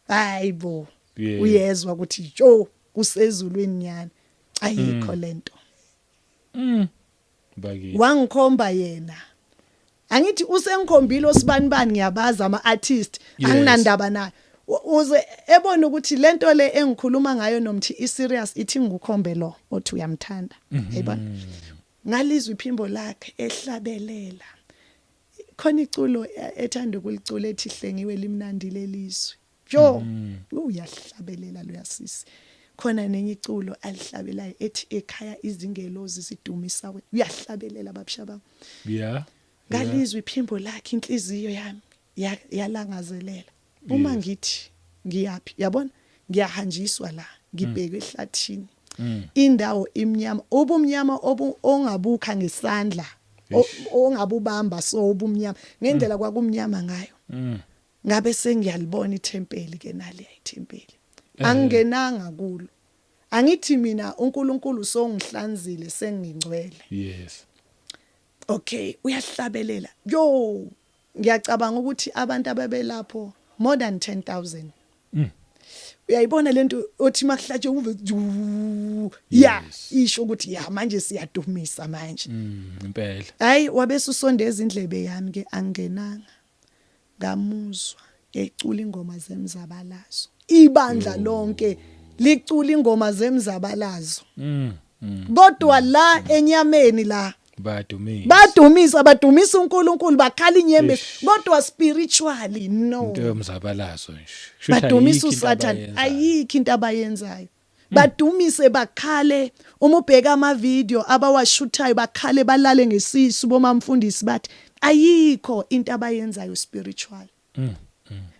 hayibo uyezwa ukuthi jo kusezulwini yani ayikho lento wangikhomba yena angithi usengikhombile osibanibani ngiyabaza ama artist anginandaba nayo uze ebona ukuthi lento le engikhuluma ngayo nomthi i-serious ithi ngikukhombe lo othi uyamthanda yayibona ngalizwe iphimbo lakhe ehlabelela khona iculo ethanda ukulicula ethi hlengiwe limnandile lizwe jo uyahlabelela lo yasisi khona nenye iculo alihlabelayo ethi ekhaya izingelozi sidumisa uyahlabelela babshaba ngalizwe iphimbo lakhe inhliziyo yami yalangazelela uma ngithi ngiyapi yabona ngiyahanjiswa la ngibheke ehlathini indawo imnyama obumnyama ongabukha ngesandla ongabubamba so ubumnyama ngendlela kwakumnyama ngayo ngabe sengiyalibona ithempeli ke nali ayithempeli angenanga kulo angithi mina uNkulunkulu songihlanzile sengingcwele okay uyahlabelela yo ngiyacabanga ukuthi abantu ababelapho more than 10,000 uyayibona lento othi makuhlatshe uve isho ukuthi manje siyadumisa manje impela hayi wabese usondeza indlebe yami ke angenanga ngamuzwa ecula ingoma zemzabalazo ibandla lonke licula ingoma zemzabalazo kodwa la enyameni la badumisa uNkulunkulu bakhala inyembe kodwa spiritually no into yomzabalazo nje badumisa uSathane ayikho into abayenzayo badumise bakhale uma ubheka ama video abawashuthayo bakhale balale ngesisu bomamfundisi bathi ayikho into abayenzayo spiritual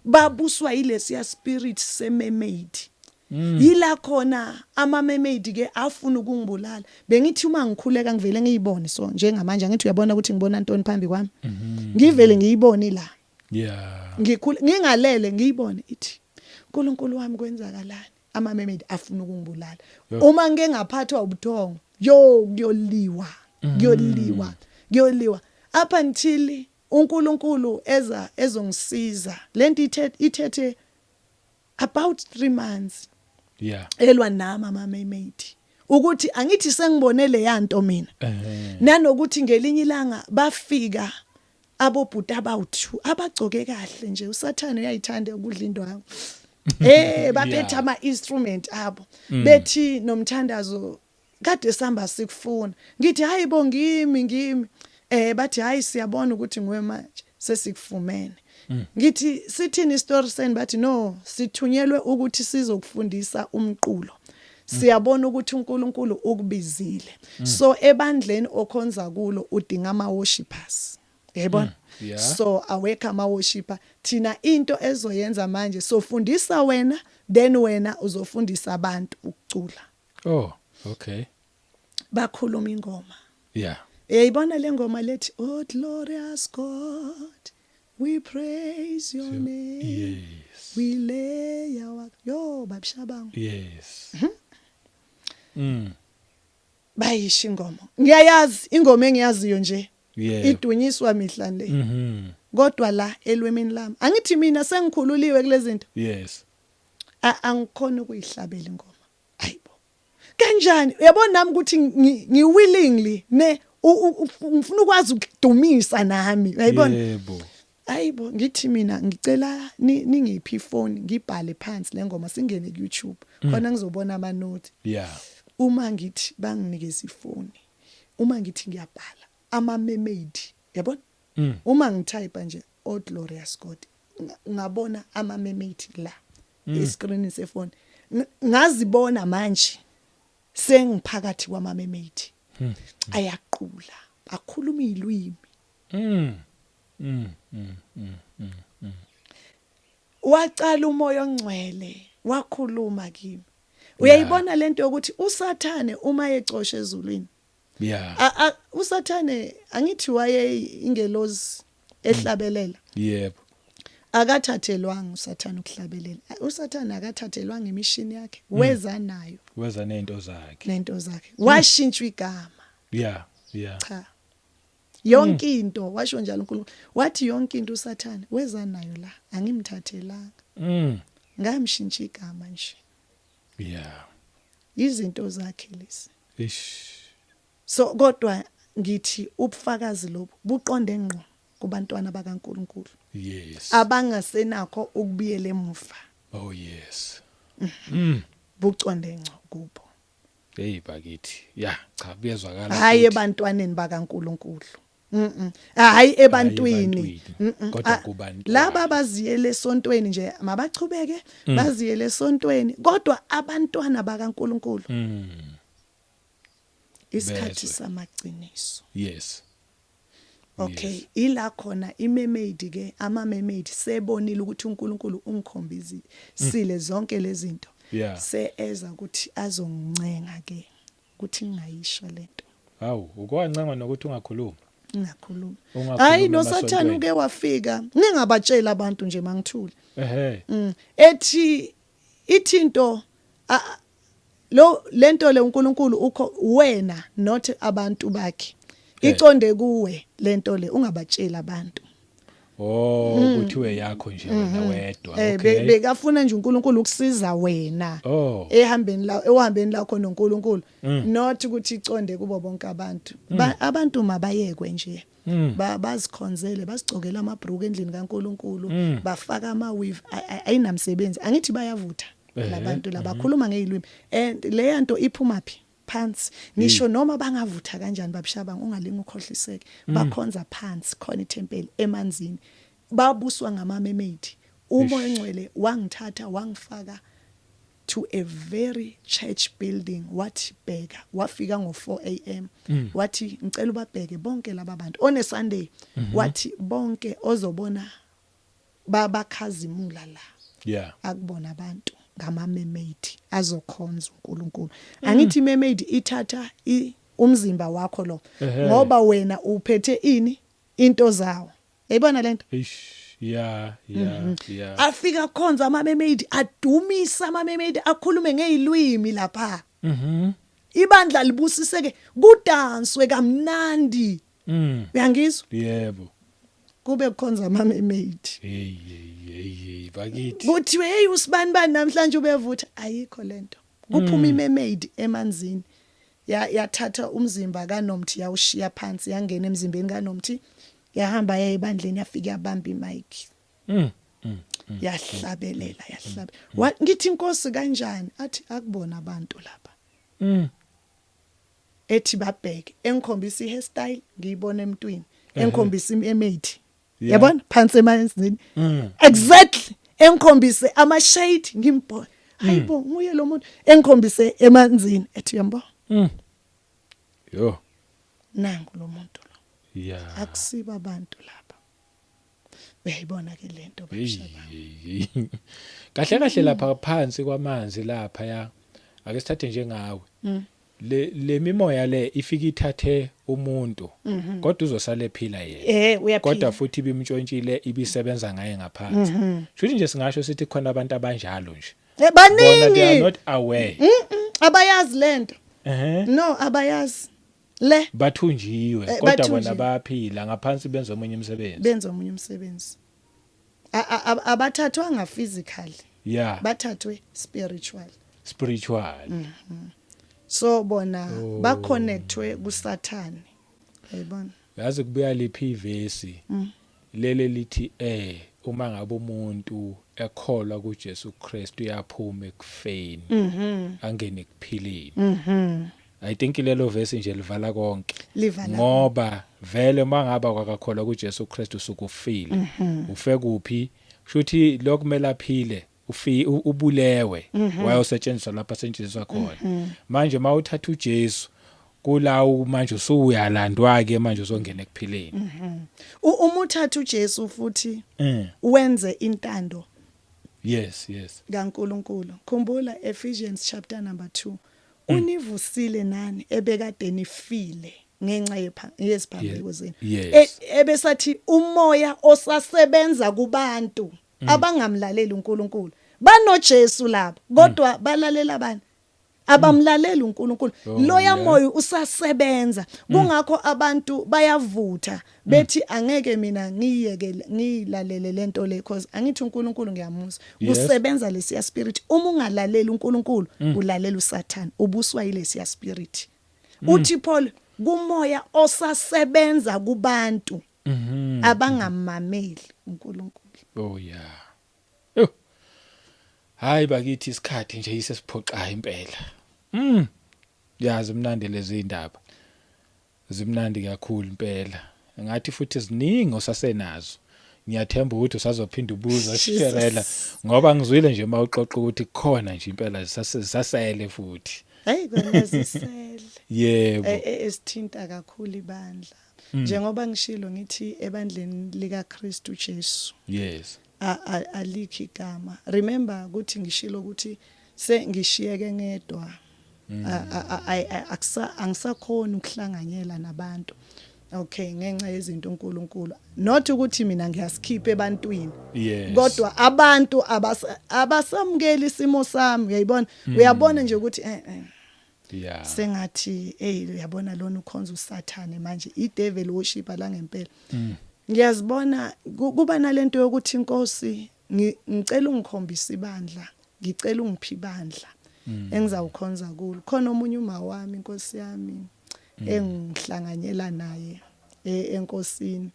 babuswa yilesiya spirit semermaid yila khona ama mermaid ke afuna ukungibulala bengithi uma ngikhuleka ngivele ngiyibone so njengamanje ngithi uyabona ukuthi ngibona ntoni phambi kwami ngivele ngiyibone la ngingalele ngiyibone ithi uNkulunkulu wami kwenzakalani ama mermaid afuna ukungibulala uma ngeke ngaphathwa ubuthongo kuyoliwa up until uNkulunkulu ezongisiza lento ithethe about 3 months elwa nami ama mermaid ukuthi angithi sengibone le yanto mina nanokuthi ngelinye ilanga bafika abobhuti abawu2 abagcoke kahle nje uSathane uyayithanda ukudla indwangu baphethe ama instrument abo bethi nomthandazo kade samba sikufuna ngithi hayibo ngimi bathi hayi siyabona ukuthi nguwe manje sesikufumene ngithi sithini story sen bathi no sithunyelwe ukuthi sizokufundisa umqulo siyabona ukuthi uNkulunkulu ukubizile so ebandleni okhonza kulo udinga ama worshipers yayibona so awekho ama worshiper thina into ezoyenza manje sofundisa wena then wena uzofundisa abantu ukucula okay bakhuluma ingoma yayibona le ngoma lethi oh glorious God we praise your name we lay our babshabangu bayisho ingoma ngiyayazi ingoma engiyaziyo nje Yebo. idunyiswa mihla le kodwa la elwemini lami angithi mina sengikhululiwe kulezi zinto Yes. angikhona ukuyihlabela ingoma hayibo kanjani uyabona nami ukuthi ngiwillingly ne ufuna ukwazi ukudumisa nami uyayibona Yebo. hayibo ngithi mina ngicela ningiphi ifoni ngibhale phansi lengoma singene ku YouTube khona ngizobona ama notes Yeah. uma ngithi banginikeza ifoni uma ngithi ngiyabhala ama mermaid yabona uma ngitype nje o Glorious God ngabona ama mermaid la escreen sefoni ngazibona manje sengiphakathi kwama mermaid ayaqula akhuluma izilwimi wacala umoya ongcwele wakhuluma kimi uyayibona lento yokuthi usathane uma ecosha ezulwini Yeah. usathane angithi waye ingelozi ehlabelela Yebo. akathathelwanga usathane ukuhlabelela usathane akathathelwanga imishini yakhe weza nayo Weza nento zakhe. nento zakhe washintshwa igama Yeah. Yeah. cha yonke into washo njalo uNkulunkulu wathi yonke into usathane weza nayo la angimthathelanga ngamshintsha igama nje Yeah. izinto zakhe lezi Ish. so kodwa ngithi ubufakazi lobu buqonde ngqo kubantwana bakaNkulunkulu Yes. abangasenakho ukubuyela emuva Oh yes. buqonde ngqo kubo Hey bakithi. Yeah, cha kuyezwakala. hayi ebantwaneni bakaNkulunkulu hayi ebantwini kodwa kubantu. laba baziyele esontweni nje mabachubeke baziyele esontweni kodwa abantwana bakaNkulunkulu isikhathi Bezwe. samaqiniso Yes. okay Yes. ila khona imermaid ke ama mermaid sebonile ukuthi uNkulunkulu ungikhombizile sile zonke lezi zinto Yeah. seeza ukuthi azongincenga ke ukuthi ngingayisho lento Hawu, ukwancanga nokuthi ungakhuluma. ngingakhuluma Ungakhuluma hayi noSathane emasontweni. uke wafika ningabatshela abantu nje mangithule Ehhe. ethi ithinto lento le uNkulunkulu ukho wena not abantu bakhe iconde kuwe lento le ungabatshela abantu Kuthiwe yakho nje wena wedwa. Okay. bekafuna nje uNkulunkulu ukusiza wena Oh. ehambeni lakho noNkulunkulu not ukuthi iconde kubo bonke abantu abantu mabayekwe nje bazikhonzele basigcokela amabruku endlini kaNkulunkulu bafaka ama weave ayinamsebenzi angithi bayavutha labantu labakhuluma ngezilwimi and leyanto iphuma phi phansi ngisho noma bangavutha kanjani babishaba ungalinga ukhohliseke bakhonza phansi khona iThempeli emanzini babuswa ngama mermaid umoya ongcwele wangithatha wangifaka to a very church building wathi bheka wafika ngo4 am wathi ngicela ubabheke bonke laba bantu on a Sunday wathi bonke ozobona babakhazimula la Yeah. akubona abantu ngama mermaid azokhonza uNkulunkulu angithi mermaid ithatha umzimba wakho lo ngoba wena uphethe ini into zawo yayibona lento Ish. Yeah. afika khonza ama mermaid adumisa ama mermaid akhulume ngezilwimi lapha ibandla libusiseke kudanswe kamnandi uyangizwa Yebo. kube khonza ama mermaid Hey bakithi. kuthiwe hey usibani bani namhlanje ubevutha ayikho lento kuphuma imermaid emanzini yathatha umzimba kaNomthi yawushiya phansi yangena emzimbeni kaNomthi yahamba yayibandleni yafika yabamba imic yahlabelela ngithi inkosi kanjani athi akubona abantu lapha ethi babheke engikhombisa ihairstyle ngiyibona emntwini engikhombisa imermaid yabona phansi emanzini exactly engikhombise ama shade ngimbona hayibo nguye lo muntu engikhombise emanzini ethi yambo Yo. nangu lo muntu lo Yeah. akusiba abantu lapha uyayibona ke lento bashaba Kahle kahle lapha phansi kwamanzi lapha ya. Ake sithathe njengawe. Le mimoya le ifika ithathe umuntu kodwa uzosala ephila yena. uyaphila Kodwa futhi ibimtshontshile ibisebenza ngaye ngaphansi. Shuthi nje singasho sithi khona abantu abanjalo nje. Bona they are baningi not aware. abayazi lento no abayazi le bathunjiwe kodwa bathunjiwe. bona bayaphila ngaphansi benza omunye umsebenzi. benza omunye umsebenzi abathathwanga physically Yeah, bathathwe spiritual spiritual. so bona ba connectwe kuSathane yayibona Yazi kubuya liphi ivesi lele lithi uma ngabe umuntu ekholwa kuJesu Kristu uyaphuma ekufeni angene kuphileni. I think lelo verse nje livala konke livala ngoba vele mangaba kwakakholwa kuJesu Kristu sukufile ufe kuphi shuthi lokumele aphile ubulewe wayosetshenziswa lapha setshenziswa khona manje mawuthatha uJesu kulawo manje usuyalandwa ke manje uzongena ekuphileni. uma uthatha uJesu futhi wenze intando Yes kaNkuluNkulu khumbula Ephesians chapter number 2 univusile nani ebekade nifile ngenxa yeziphambeko zenu ebesathi umoya osasebenza kubantu abangamlaleli uNkulunkulu banoJesu lapho kodwa balalela abantu abamlalela uNkulunkulu loya moya usasebenza kungakho abantu bayavutha bethi angeke mina ngiyekele ngilalele lento le because angithi uNkulunkulu ngiyamuzwa kusebenza lesiya spirit uma ungalaleli uNkulunkulu ulalela uSathane ubuswa yilesiya spirit uthi Paul kumoya osasebenza kubantu abangamameli uNkulunkulu. Oh yeah. Hayi bakithi isikhathi nje isesiphoqayo impela. Yazi mnandi lezi indaba. Zimnandi kakhulu impela. Ngathi futhi ziningi osasenazo. Ngiyathemba ukuthi usazophinda ubuza sisherela ngoba ngizwile nje mawuxoxa ukuthi khona nje impela sasele futhi. Hey kona zisele. Yebo. Esithinta kakhulu ibandla. Njengoba ngishilo ngithi ebandleni lika Kristu Jesu. Yes. Alikho igama. Remember ukuthi ngishilo ukuthi sengishiyeke ngedwa. Angisakhona ukuhlanganyela nabantu. Okay ngenxa yezinto uNkulunkulu. Not ukuthi mina ngiyasikhipha ebantwini. Yes. Kodwa abantu abasamukeli isimo sami uyayibona uyabona nje ukuthi Yeah. sengathi uyabona lona ukhonza uSathane manje idevil worshiper la ngempela. Ngiyazibona kuba nalento yokuthi inkosi ngicela ungikhombise ibandla ngicela ungiphi ibandla engizawukhonza kulo khona omunye uma wami inkosi yami engihlanganyela naye enkosini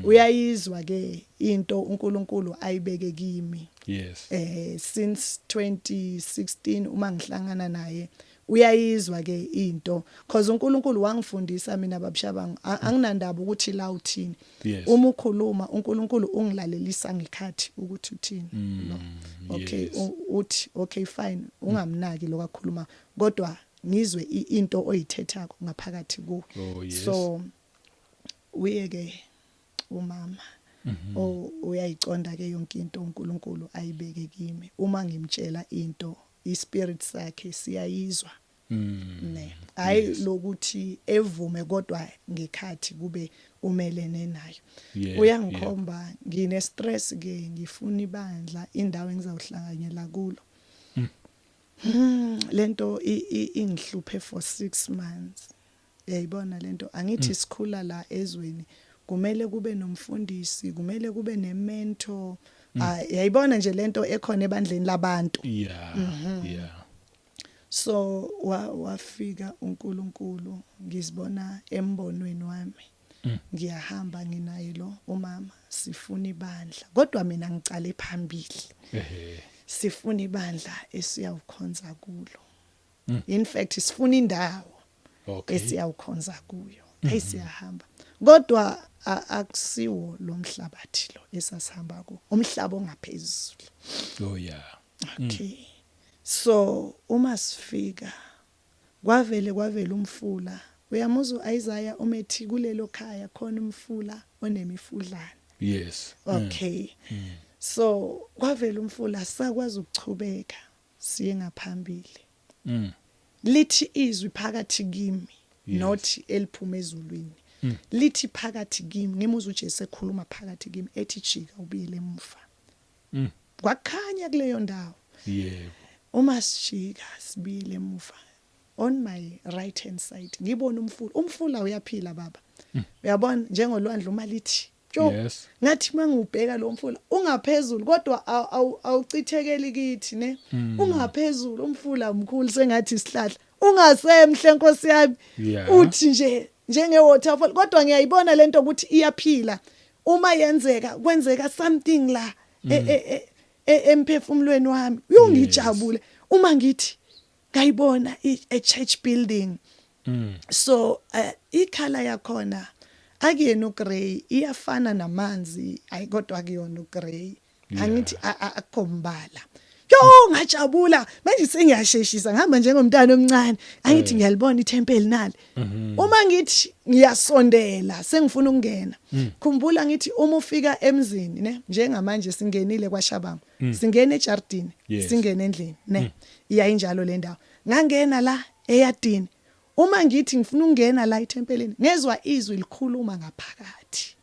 uyayizwa ke into uNkulunkulu ayibeke kimi. Yes. Since 2016 uma ngihlangana naye uyayizwa ke into because uNkulunkulu wangifundisa mina babushabangu anginandaba ukuthi la uthini. Uma ukhuluma uNkulunkulu ungilalelisa ngekhathi ukuthi uthini. No. Okay uthi okay fine ungamnaki lokakhuluma kodwa ngizwe into oyithethako ngaphakathi ku. So uyeke umama uyayiconda ke yonke into uNkulunkulu ayibeke kimi uma ngimtshela into ispirit sakhe siyayizwa ne hayi lokuthi evume kodwa ngekhathi kube umelene nayo. Uyangikhomba ngine stress ke ngifuna ibandla indawo engizawuhlanganyela kulo. Lento ingihluphe for 6 months. Yayibona lento angithi sikhula la ezweni kumele kube nomfundisi kumele kube nementor. Yayibona nje lento ekhona ebandleni labantu. Yeah. So wafika uNkulunkulu ngizibona embonweni wami. Ngiyahamba nginaye lo umama sifuna ibandla kodwa mina ngicale phambili. Sifuna ibandla esiyawukhonza kulo. In fact sifuna indawo esiyawukhonza kuyo. Ayisiyahamba. Kodwa akusiwo lo mhlabathi lo esasihamba ku. Umhlaba ongaphezulu. Oh yeah. Okay. So uma sifika kwavele umfula. Uyamuzwa uIsaiah umethi kulelo khaya khona umfula onemifudlana. Yes. Okay. So kwavele umfula sakwazi ukuchubeka siye ngaphambili. Lithi izwi phakathi kimi not eliphuma ezulwini. Lithi phakathi kimi ngimuzwa uJesu ekhuluma phakathi kimi ethi jika ubuyele emuva. Kwakhanya kuleyo ndawo. Yebo. Uma sijika sibuyele emuva on my right hand side ngibona umfula uyaphila baba uyabona njengolwandle uma lithi Yes. ngathi mangubheka lo mfula ungaphezulu kodwa awuchithekeli kithi ne ungaphezulu umfula omkhulu sengathi isihlahla ungasemhle Nkosi yami Yeah. uthi nje njenge waterfall kodwa ngiyayibona lento ukuthi iyaphila uma kwenzeka something la emphefumulweni wami uyongijabule uma ngithi ngayibona a church building so ikhala yakhona akuyena ugrey iyafana namanzi ayikodwa akuyona ugrey angithi akombala yo ngajabula manje sengiyasheshisa ngihamba njengomntana omncane angithi ngiyalibona ithempeli nali uma ngithi ngiyasondela sengifuna ukungena khumbula ngithi uma ufika emzini ne njengamanje singenile kwaShabama singena ejardini singena endlini ne iyayinjalo le ndawo ngangena la eyadini uma ngithi ngifuna ukungena la ithempelini ngezwe izwi likhuluma ngaphakathi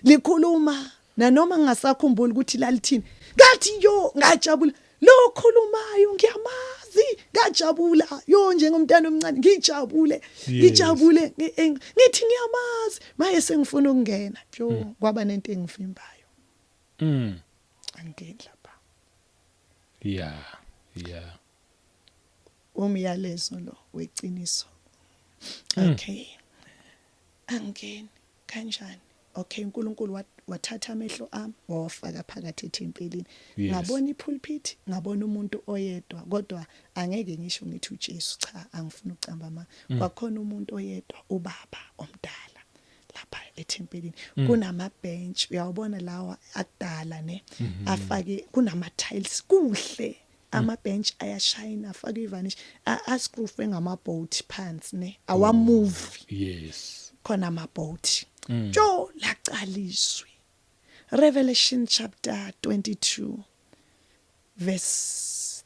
likhuluma nanoma ngingasakhumbuli ukuthi lalithini ngathi yo ngajabula lo khulumayo ngiyamazi ngajabula yo njengomntana omncane ngijabule ngithi ngiyamazi maye sengifuna ukungena yo kwaba nento engivimbayo angena lapha yeah umyalezo lo weciniso okay angeni kanjani okay uNkulunkulu wathatha amehlo ami wawafaka phakathi ethempelini ngabona ipulpit ngabona umuntu oyedwa kodwa angeke ngisho ngithi uJesu cha angifuni ucamba ama kwakhona umuntu oyedwa ubaba omdala lapha ethempelini kunama bench uyawubona lawa akudala ne afake kunama tiles kuhle ama bench ayashine afake ivanish ascrewwe ngama boat pants ne awa move yes khona ama boat jo laqaliswe Revelation chapter 22 verse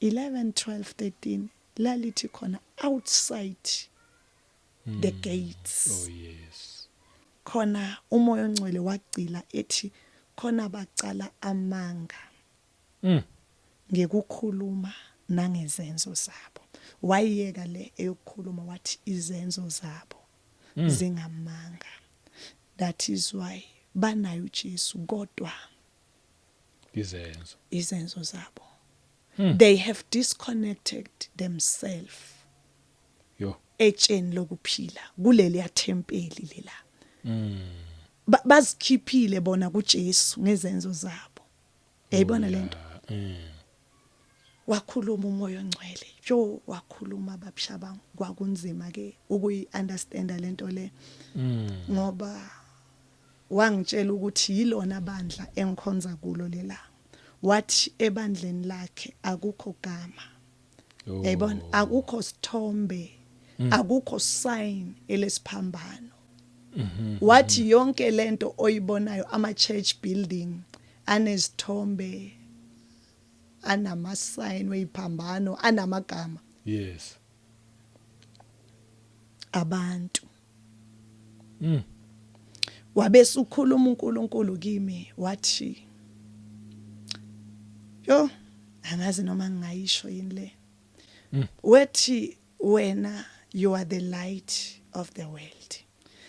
11 12 13 lalithi khona outside the gates oh yes khona umoya ongcwele wagcila ethi khona bacala amanga ngekukhuluma nangezenzo zabo wayeka le eyokukhuluma wathi izenzo zabo zingamanga that is why banayo uJesu kodwa izenzo zabo they have disconnected themselves etsheni lokuphila kuleli yathempeli lela bazikhiphile bona kuJesu ngezenzo zabo yayibona lento wakhuluma umoya ongcwele jo wakhuluma ababshaba kwakunzima ke ukuyi understand lento le ngoba wangitshela ukuthi yilona bandla engikhonza kulo lela wathi ebandleni lakhe akukho gama yayibona akukho sithombe akukho sign elesiphambano wathi yonke lento oyibonayo ama church building anezithombe anama sign weyiphambano anamagama yes abantu wabese ukhuluma uNkulunkulu kimi wathi yo angazi noma ngingayisho yini le wethi wena you are the light of the world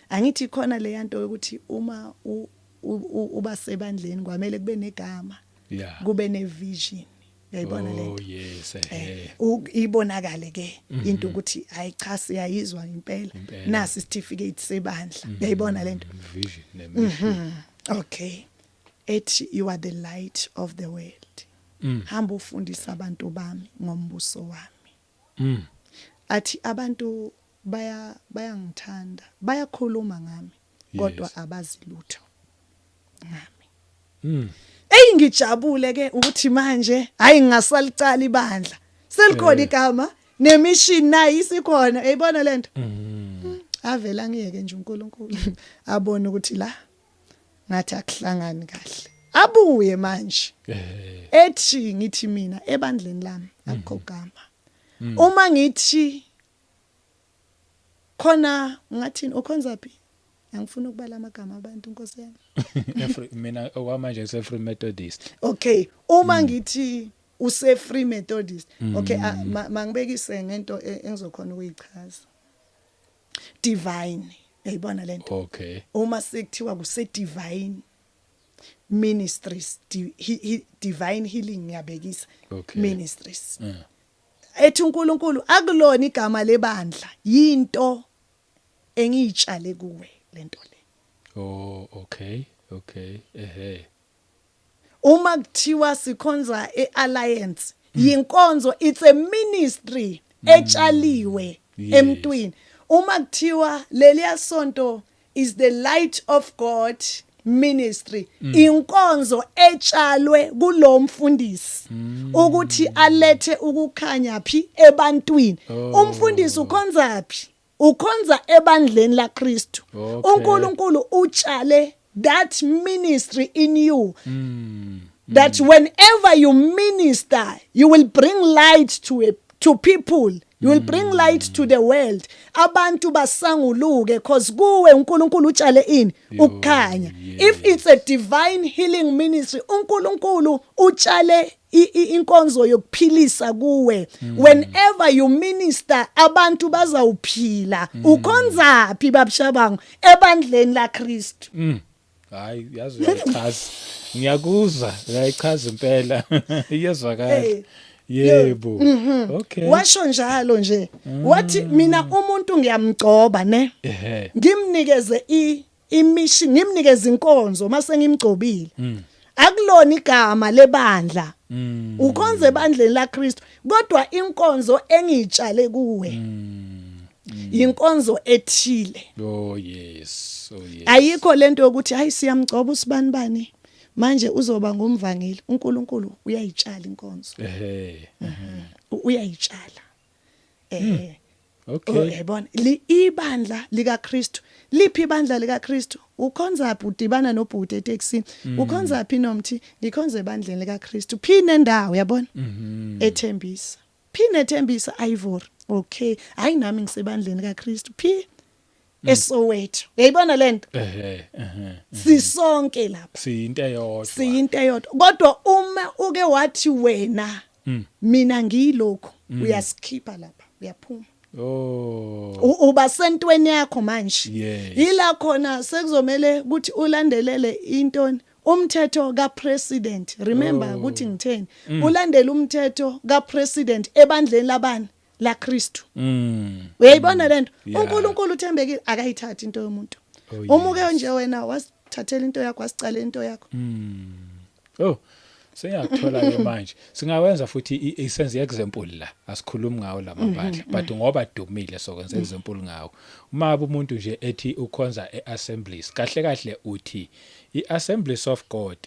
angithi khona le yanto ukuthi uma uba sebandleni kwamele kube negama kube nevision uyayibona lento oh yes ibonakale ke into ukuthi hayi cha siyayizwa impela nasi certificate sebandla uyayibona lento vision nemission okay ethi you are the light of the world hamba ufundisa abantu bami ngombuso wami athi abantu bayangithanda bayakhuluma ngami kodwa abazi lutho ngami ngijabule ke ukuthi manje hayi ngingasalicala ibandla selikhona igama nemission nayo isikhona uyayibona lento avela ngiyeke nje uNkulunkulu abone ukuthi la ngathi akuhlangani kahle abuye manje ethi ngithi mina ebandleni lami akukho gama uma ngithi khona ngathini ukhonza phi angifuna ukubala amagama abantu Nkosi yami mina okwamanje Free Methodist okay uma ngithi use Free Methodist. Okay, mangibekise ngento engizokhona ukuyichaza. Divine. Uyayibona lento? Okay. Uma sekuthiwa kuse divine ministries, divine healing ngiyabekisa Okay. ministries. Ethi uNkulunkulu akulona igama lebandla, yinto engiyitshale kuwe lento le. Oh, okay. Okay. Uma kuthiwa sikhonza eAlliance, yinkonzo, it's a ministry etshaliwe emntwini. Uma kuthiwa leliya sonto is the Light of God ministry, inkonzo etshalwe kulomfundisi ukuthi alethe ukukhanya phi ebantwini. Umfundisi ukhonza phi? Ukhonza ebandleni la Kristu. uNkulunkulu utshale that ministry in you. That whenever you minister, you will bring light to people. You will bring light to the world. Abantu basanguluke cause kuwe uNkulunkulu utshale ini ukukhanya. If it's a divine healing ministry, uNkulunkulu utshale inkonzo yokuphilisa kuwe. Whenever you minister, abantu bazawuphila. Ukhonza phi babushabangu ebandleni la Kristu. Hayi yazi uyachaza. Ngiyakuzwa, uyayichaza impela. Iyezwakala. Yebo. Okay. Washo njalo nje. Wathi mina umuntu ngiyamgcoba ne. Ngimnikeze imission, ngimnikeze inkonzo mase ngimgcobile. Akulona igama lebandla. Ukhonze ebandleni la Kristu, kodwa inkonzo engitshale kuwe. Inkonzo ethile. Oh yes. Ayikho lento yokuthi hayi siyamgcoba usibanibani. Manje uzoba ngumvangeli. uNkulunkulu uyayitshala inkonzo. Uyayitshala. Okay. Uyabona ibandla lika Kristu. Liphi ibandla lika Kristu? Ukhonza phi udibana nobhuti eTexini? Ukhonza phi nomthi? Ngikhonza ebandleni lika Kristu. Phine ndawo yabona? Ethembisa. Phine ethembisa Ivory. Okay. Hayi nami ngisebandleni lika Kristu. Phi eSoweto. Uyayibona lento? Sisonke lapha. Siyinto eyodwa. Kodwa uma uke wathi wena mina ngiyilokho, uyasikhipha lapha, uyaphuma. Uba sentweni yakho manje. Yila khona sekuzomela ukuthi ulandelele intoni umthetho kaPresident. Remember ukuthi ngitheni? Ulandele umthetho kaPresident ebandleni labani la Kristu. Uyayibona lento? uNkulunkulu uthembekile akayithathi into yomuntu. Umuke nje wena wasithathela into yakho wasicala into yakho. Sengiyakuthola ke manje. Singawenza futhi isenze example la. Asikhulumi ngawo la mabandla, but ngoba dumile sokwenza example ngawo. Uma umuntu nje ethi ukhonza eAssemblies, kahle uthi iAssemblies of God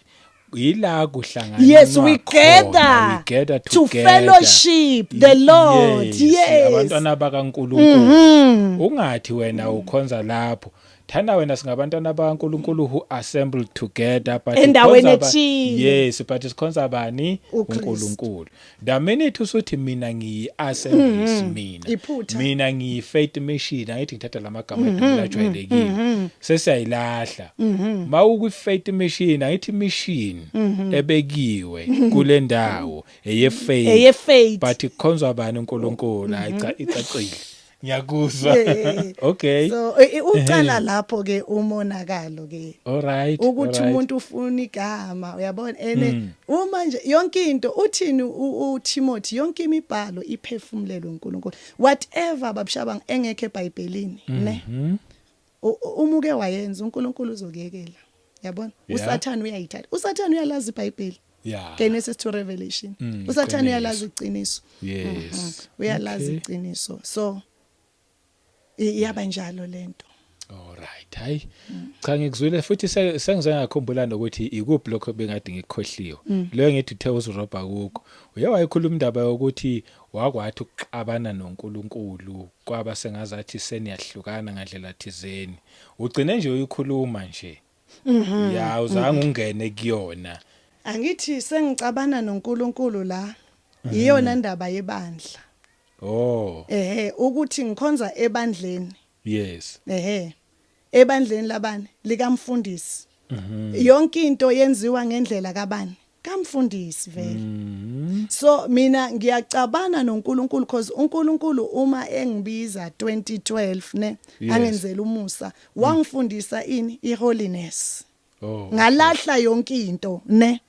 yila kuhlangana. Yes, we gather to fellowship the Lord. Yes. Abantwana bakaNkulunkulu. Ungathi wena ukhonza lapho. Thana wena singabantwana bakaNkulunkulu who assembled together, but yes, but sikhonza bani uNkulunkulu. The minute usuthi mina ngiyi-assemblies mina ngiyi-faith mission, angithi ngithatha lamagama ajwayelekile sesiyayilahla. Mawuku-faith mission angithi mission ebekiwe kule ndawo eyefaith, but ikhonzwa bani uNkulunkulu. Icacile. Ngiyakuzwa. Okay. So ucala lapho ke umonakalo ke. Alright. Ukuthi umuntu ufuna igama, uyabona uma nje yonke into uthini uTimothy, yonke imibhalo iphefumulelwe uNkulunkulu. Whatever babushabanga engekho eBhayibhelini ne. Umuke wayenza uNkulunkulu uzokuyekela. Yabona? uSathane uyayithatha. uSathane uyalazi iBhayibheli. Genesis to Revelation. uSathane uyalazi iqiniso. Yes. Uyalazi iqiniso. So iyaba njalo lento. Alright. Hayi. Cha ngikuzwile futhi sengize ngakhumbula nokuthi ikuphi lokho bengade ngikhohliwe. Leyo ngithi uthe uzurobha kukho. Uyawayikhuluma indaba yokuthi wakwathi ukuxabana noNkulunkulu kwaba sengazathi seniyahlukana ngandlela thizeni. Ugcine nje uyikhuluma nje. Ya uzange ungene kuyona. Angithi sengicabana noNkulunkulu la. Iyona indaba yebandla. Ukuthi ngikhonza ebandleni. Yes. Ebandleni labani likamfundisi. Yonke into yenziwa ngendlela kabani? Kamfundisi vele. So mina ngiyacabana noNkulunkulu because uNkulunkulu uma engibiza 2012 ne Yes. angenzela umusa wangifundisa ini iholiness. Oh. Ngalahla yonke into ne.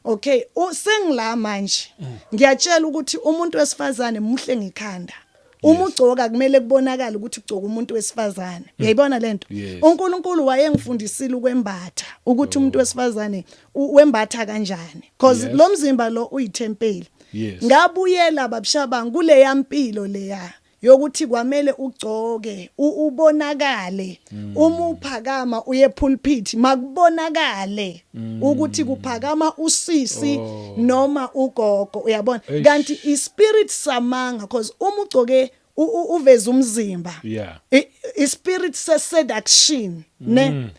Okay, sengila manje. Ngiyatshela ukuthi umuntu wesifazane muhle ngekhanda. Uma ugcoka kumele kubonakala ukuthi ugcoka umuntu wesifazane. Uyayibona lento? Yes. uNkulunkulu wayengifundisile ukwembatha ukuthi umuntu wesifazane wembatha kanjani because Yes. lo mzimba lo uyithempeli. Yes. Ngabuyela babshaba ngule yampilo leya yokuthi kwamele ugcoke ubonakale uma uphakama uye pulpit makubonakale ukuthi kuphakama usisi noma ugogo uyabona Eish. kanti ispirit samanga because uma ugcoke uveza umzimba Yeah. ispirit seduction ne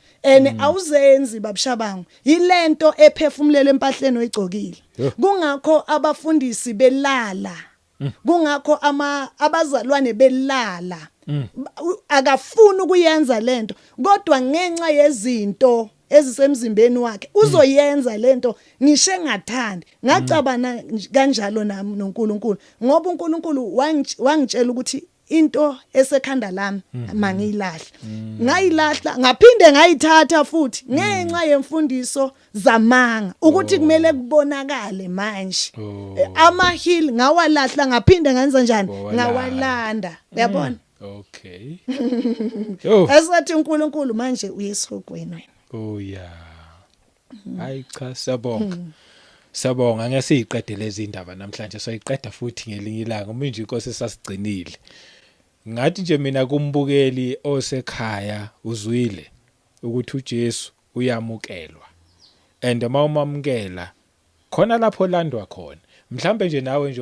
awuzenzi babshabangu yilento ephefumulele empahleni oyigcokile Yo. kungakho abafundisi belala kungakho abazalwane belala akafuni ukuyenza lento kodwa ngenxa yezinto ezisemzimbeni wakhe uzoyenza lento ngisho engathandi ngacabana kanjalo nami noNkulunkulu ngoba uNkulunkulu wangitshela ukuthi into esekhanda lami mangiyilahla ngayilahla ngaphinde ngayithatha futhi ngenxa yemfundiso zamanga ukuthi kumele kubonakale manje ama hill ngawalahla ngaphinde ngenza njani ngawalanda uyabona Okay. Oh. esathi uNkulunkulu manje uyesihogweni wena Oh yeah. Hayi cha siyabonga. Siyabonga ngeke siyiqede lezi indaba namhlanje soyiqeda futhi ngelinye ilanga uma nje inkosi sasigcinile. Ngathi nje mina kumbukeli osekhaya uzwile ukuthi uJesu uyamukelwa. And mawumamukela khona lapho landwa khona. Mhlambe nje nawe nje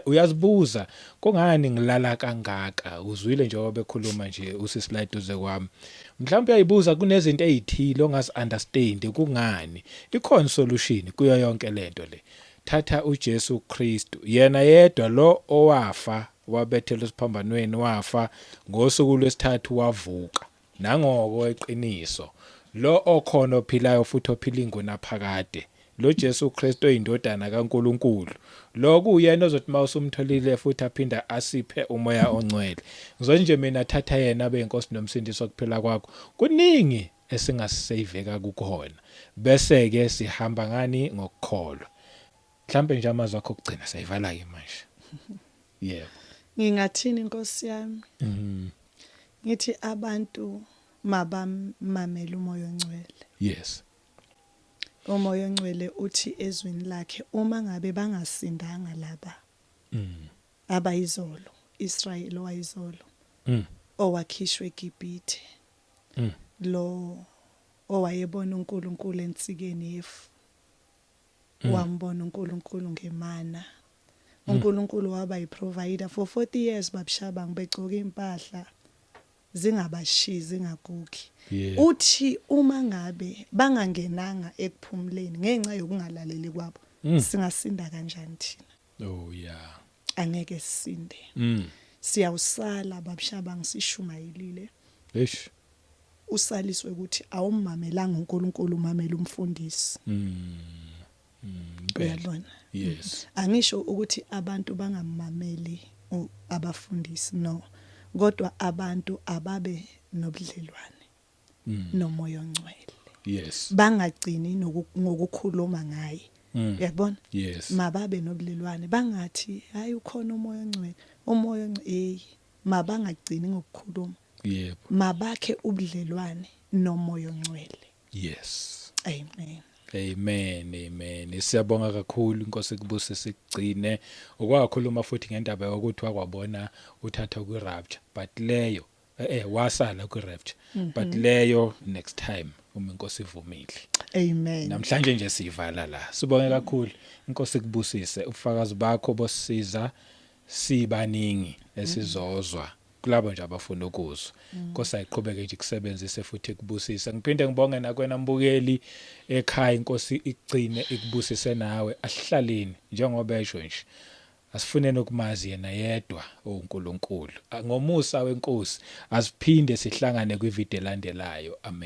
uyazibuza kungani ngilala kangaka uzwile nje obekhuluma nje usislide duze kwami. Mhlambe uyayibuza kunezinto ezithile ongazi understand kungani. Ikhona solution kuyo yonke lento le. Thatha uJesu Kristu yena yedwa lo owafa wabethelwa esiphambanweni wafa ngosuku lwesithathu wavuka nangoko eqiniso lo okhona ophilayo futhi ophila ingunaphakade lo Jesu Kristu oyindodana kaNkuluNkulu lo kuyena ozothi mawusumtholile futhi aphinda asiphe umoya ongcwele ngizonje mina thatha yena beyinkosi nomsindisi wokuphila kwakho kuningi esingasaveka kukhona bese ke sihamba ngani ngokukholwa mhlambe nje amazwi akho okugcina sayivala ke manje yebo ngingathini inkosi yami ngithi abantu mabamamela umoya ongcwele yes umoya ongcwele uthi ezwini lakhe uma ngabe bangasindanga laba abayizolo Israel wayizolo owakhishwe eGibhithe lo owayebona uNkulunkulu ensikeni yefu wambona uNkulunkulu ngemana uNkulunkulu waba yiprovider for 40 years babshaba ngibegcoka impahla zingabashizi ngagugi uthi uma ngabe bangangenanga ekuphumuleni ngenxa yokungalaleli kwabo singasinda kanjani thina oh yeah angeke sisinde siyawusala babshaba ngisishumayelile eish usaliswe ukuthi awumamelanga uNkulunkulu umamela umfundisi uyabona yes angisho ukuthi abantu bangamameli abafundisi no kodwa abantu ababe nobudlelwane nomoya ongcwele yes bangagcini ngokukhuluma ngaye uyabona yes mababe nobudlelwane bangathi hayi ukhona umoya ongcwele mabangagcini ngokukhuluma yebo mabakhe ubudlelwane nomoya ongcwele yes amen amen siyabonga kakhulu inkosi kubuse sigcine ukwakhuluma futhi ngendaba yokuthi wakwabona uthatha ku rapture but leyo wasala ku rapture but leyo next time uma inkosi ivumile amen namhlanje nje sivala la sibonge kakhulu inkosi kubusise ubufakazi bakho bosisiza sibaningi esizozwa kulabo nje abafuna ukuzwa inkosi ayiqhubeke nje kusebenzise futhi ikubusise ngiphinde ngibonge nakwena mbukeli ekhaya inkosi igcine ikubusise nawe asihlaleni njengoba esho nje asifuneni ukumazi yena yedwa uNkulunkulu ngomusa wenkosi asiphinde sihlangane kwivideo elandelayo amen.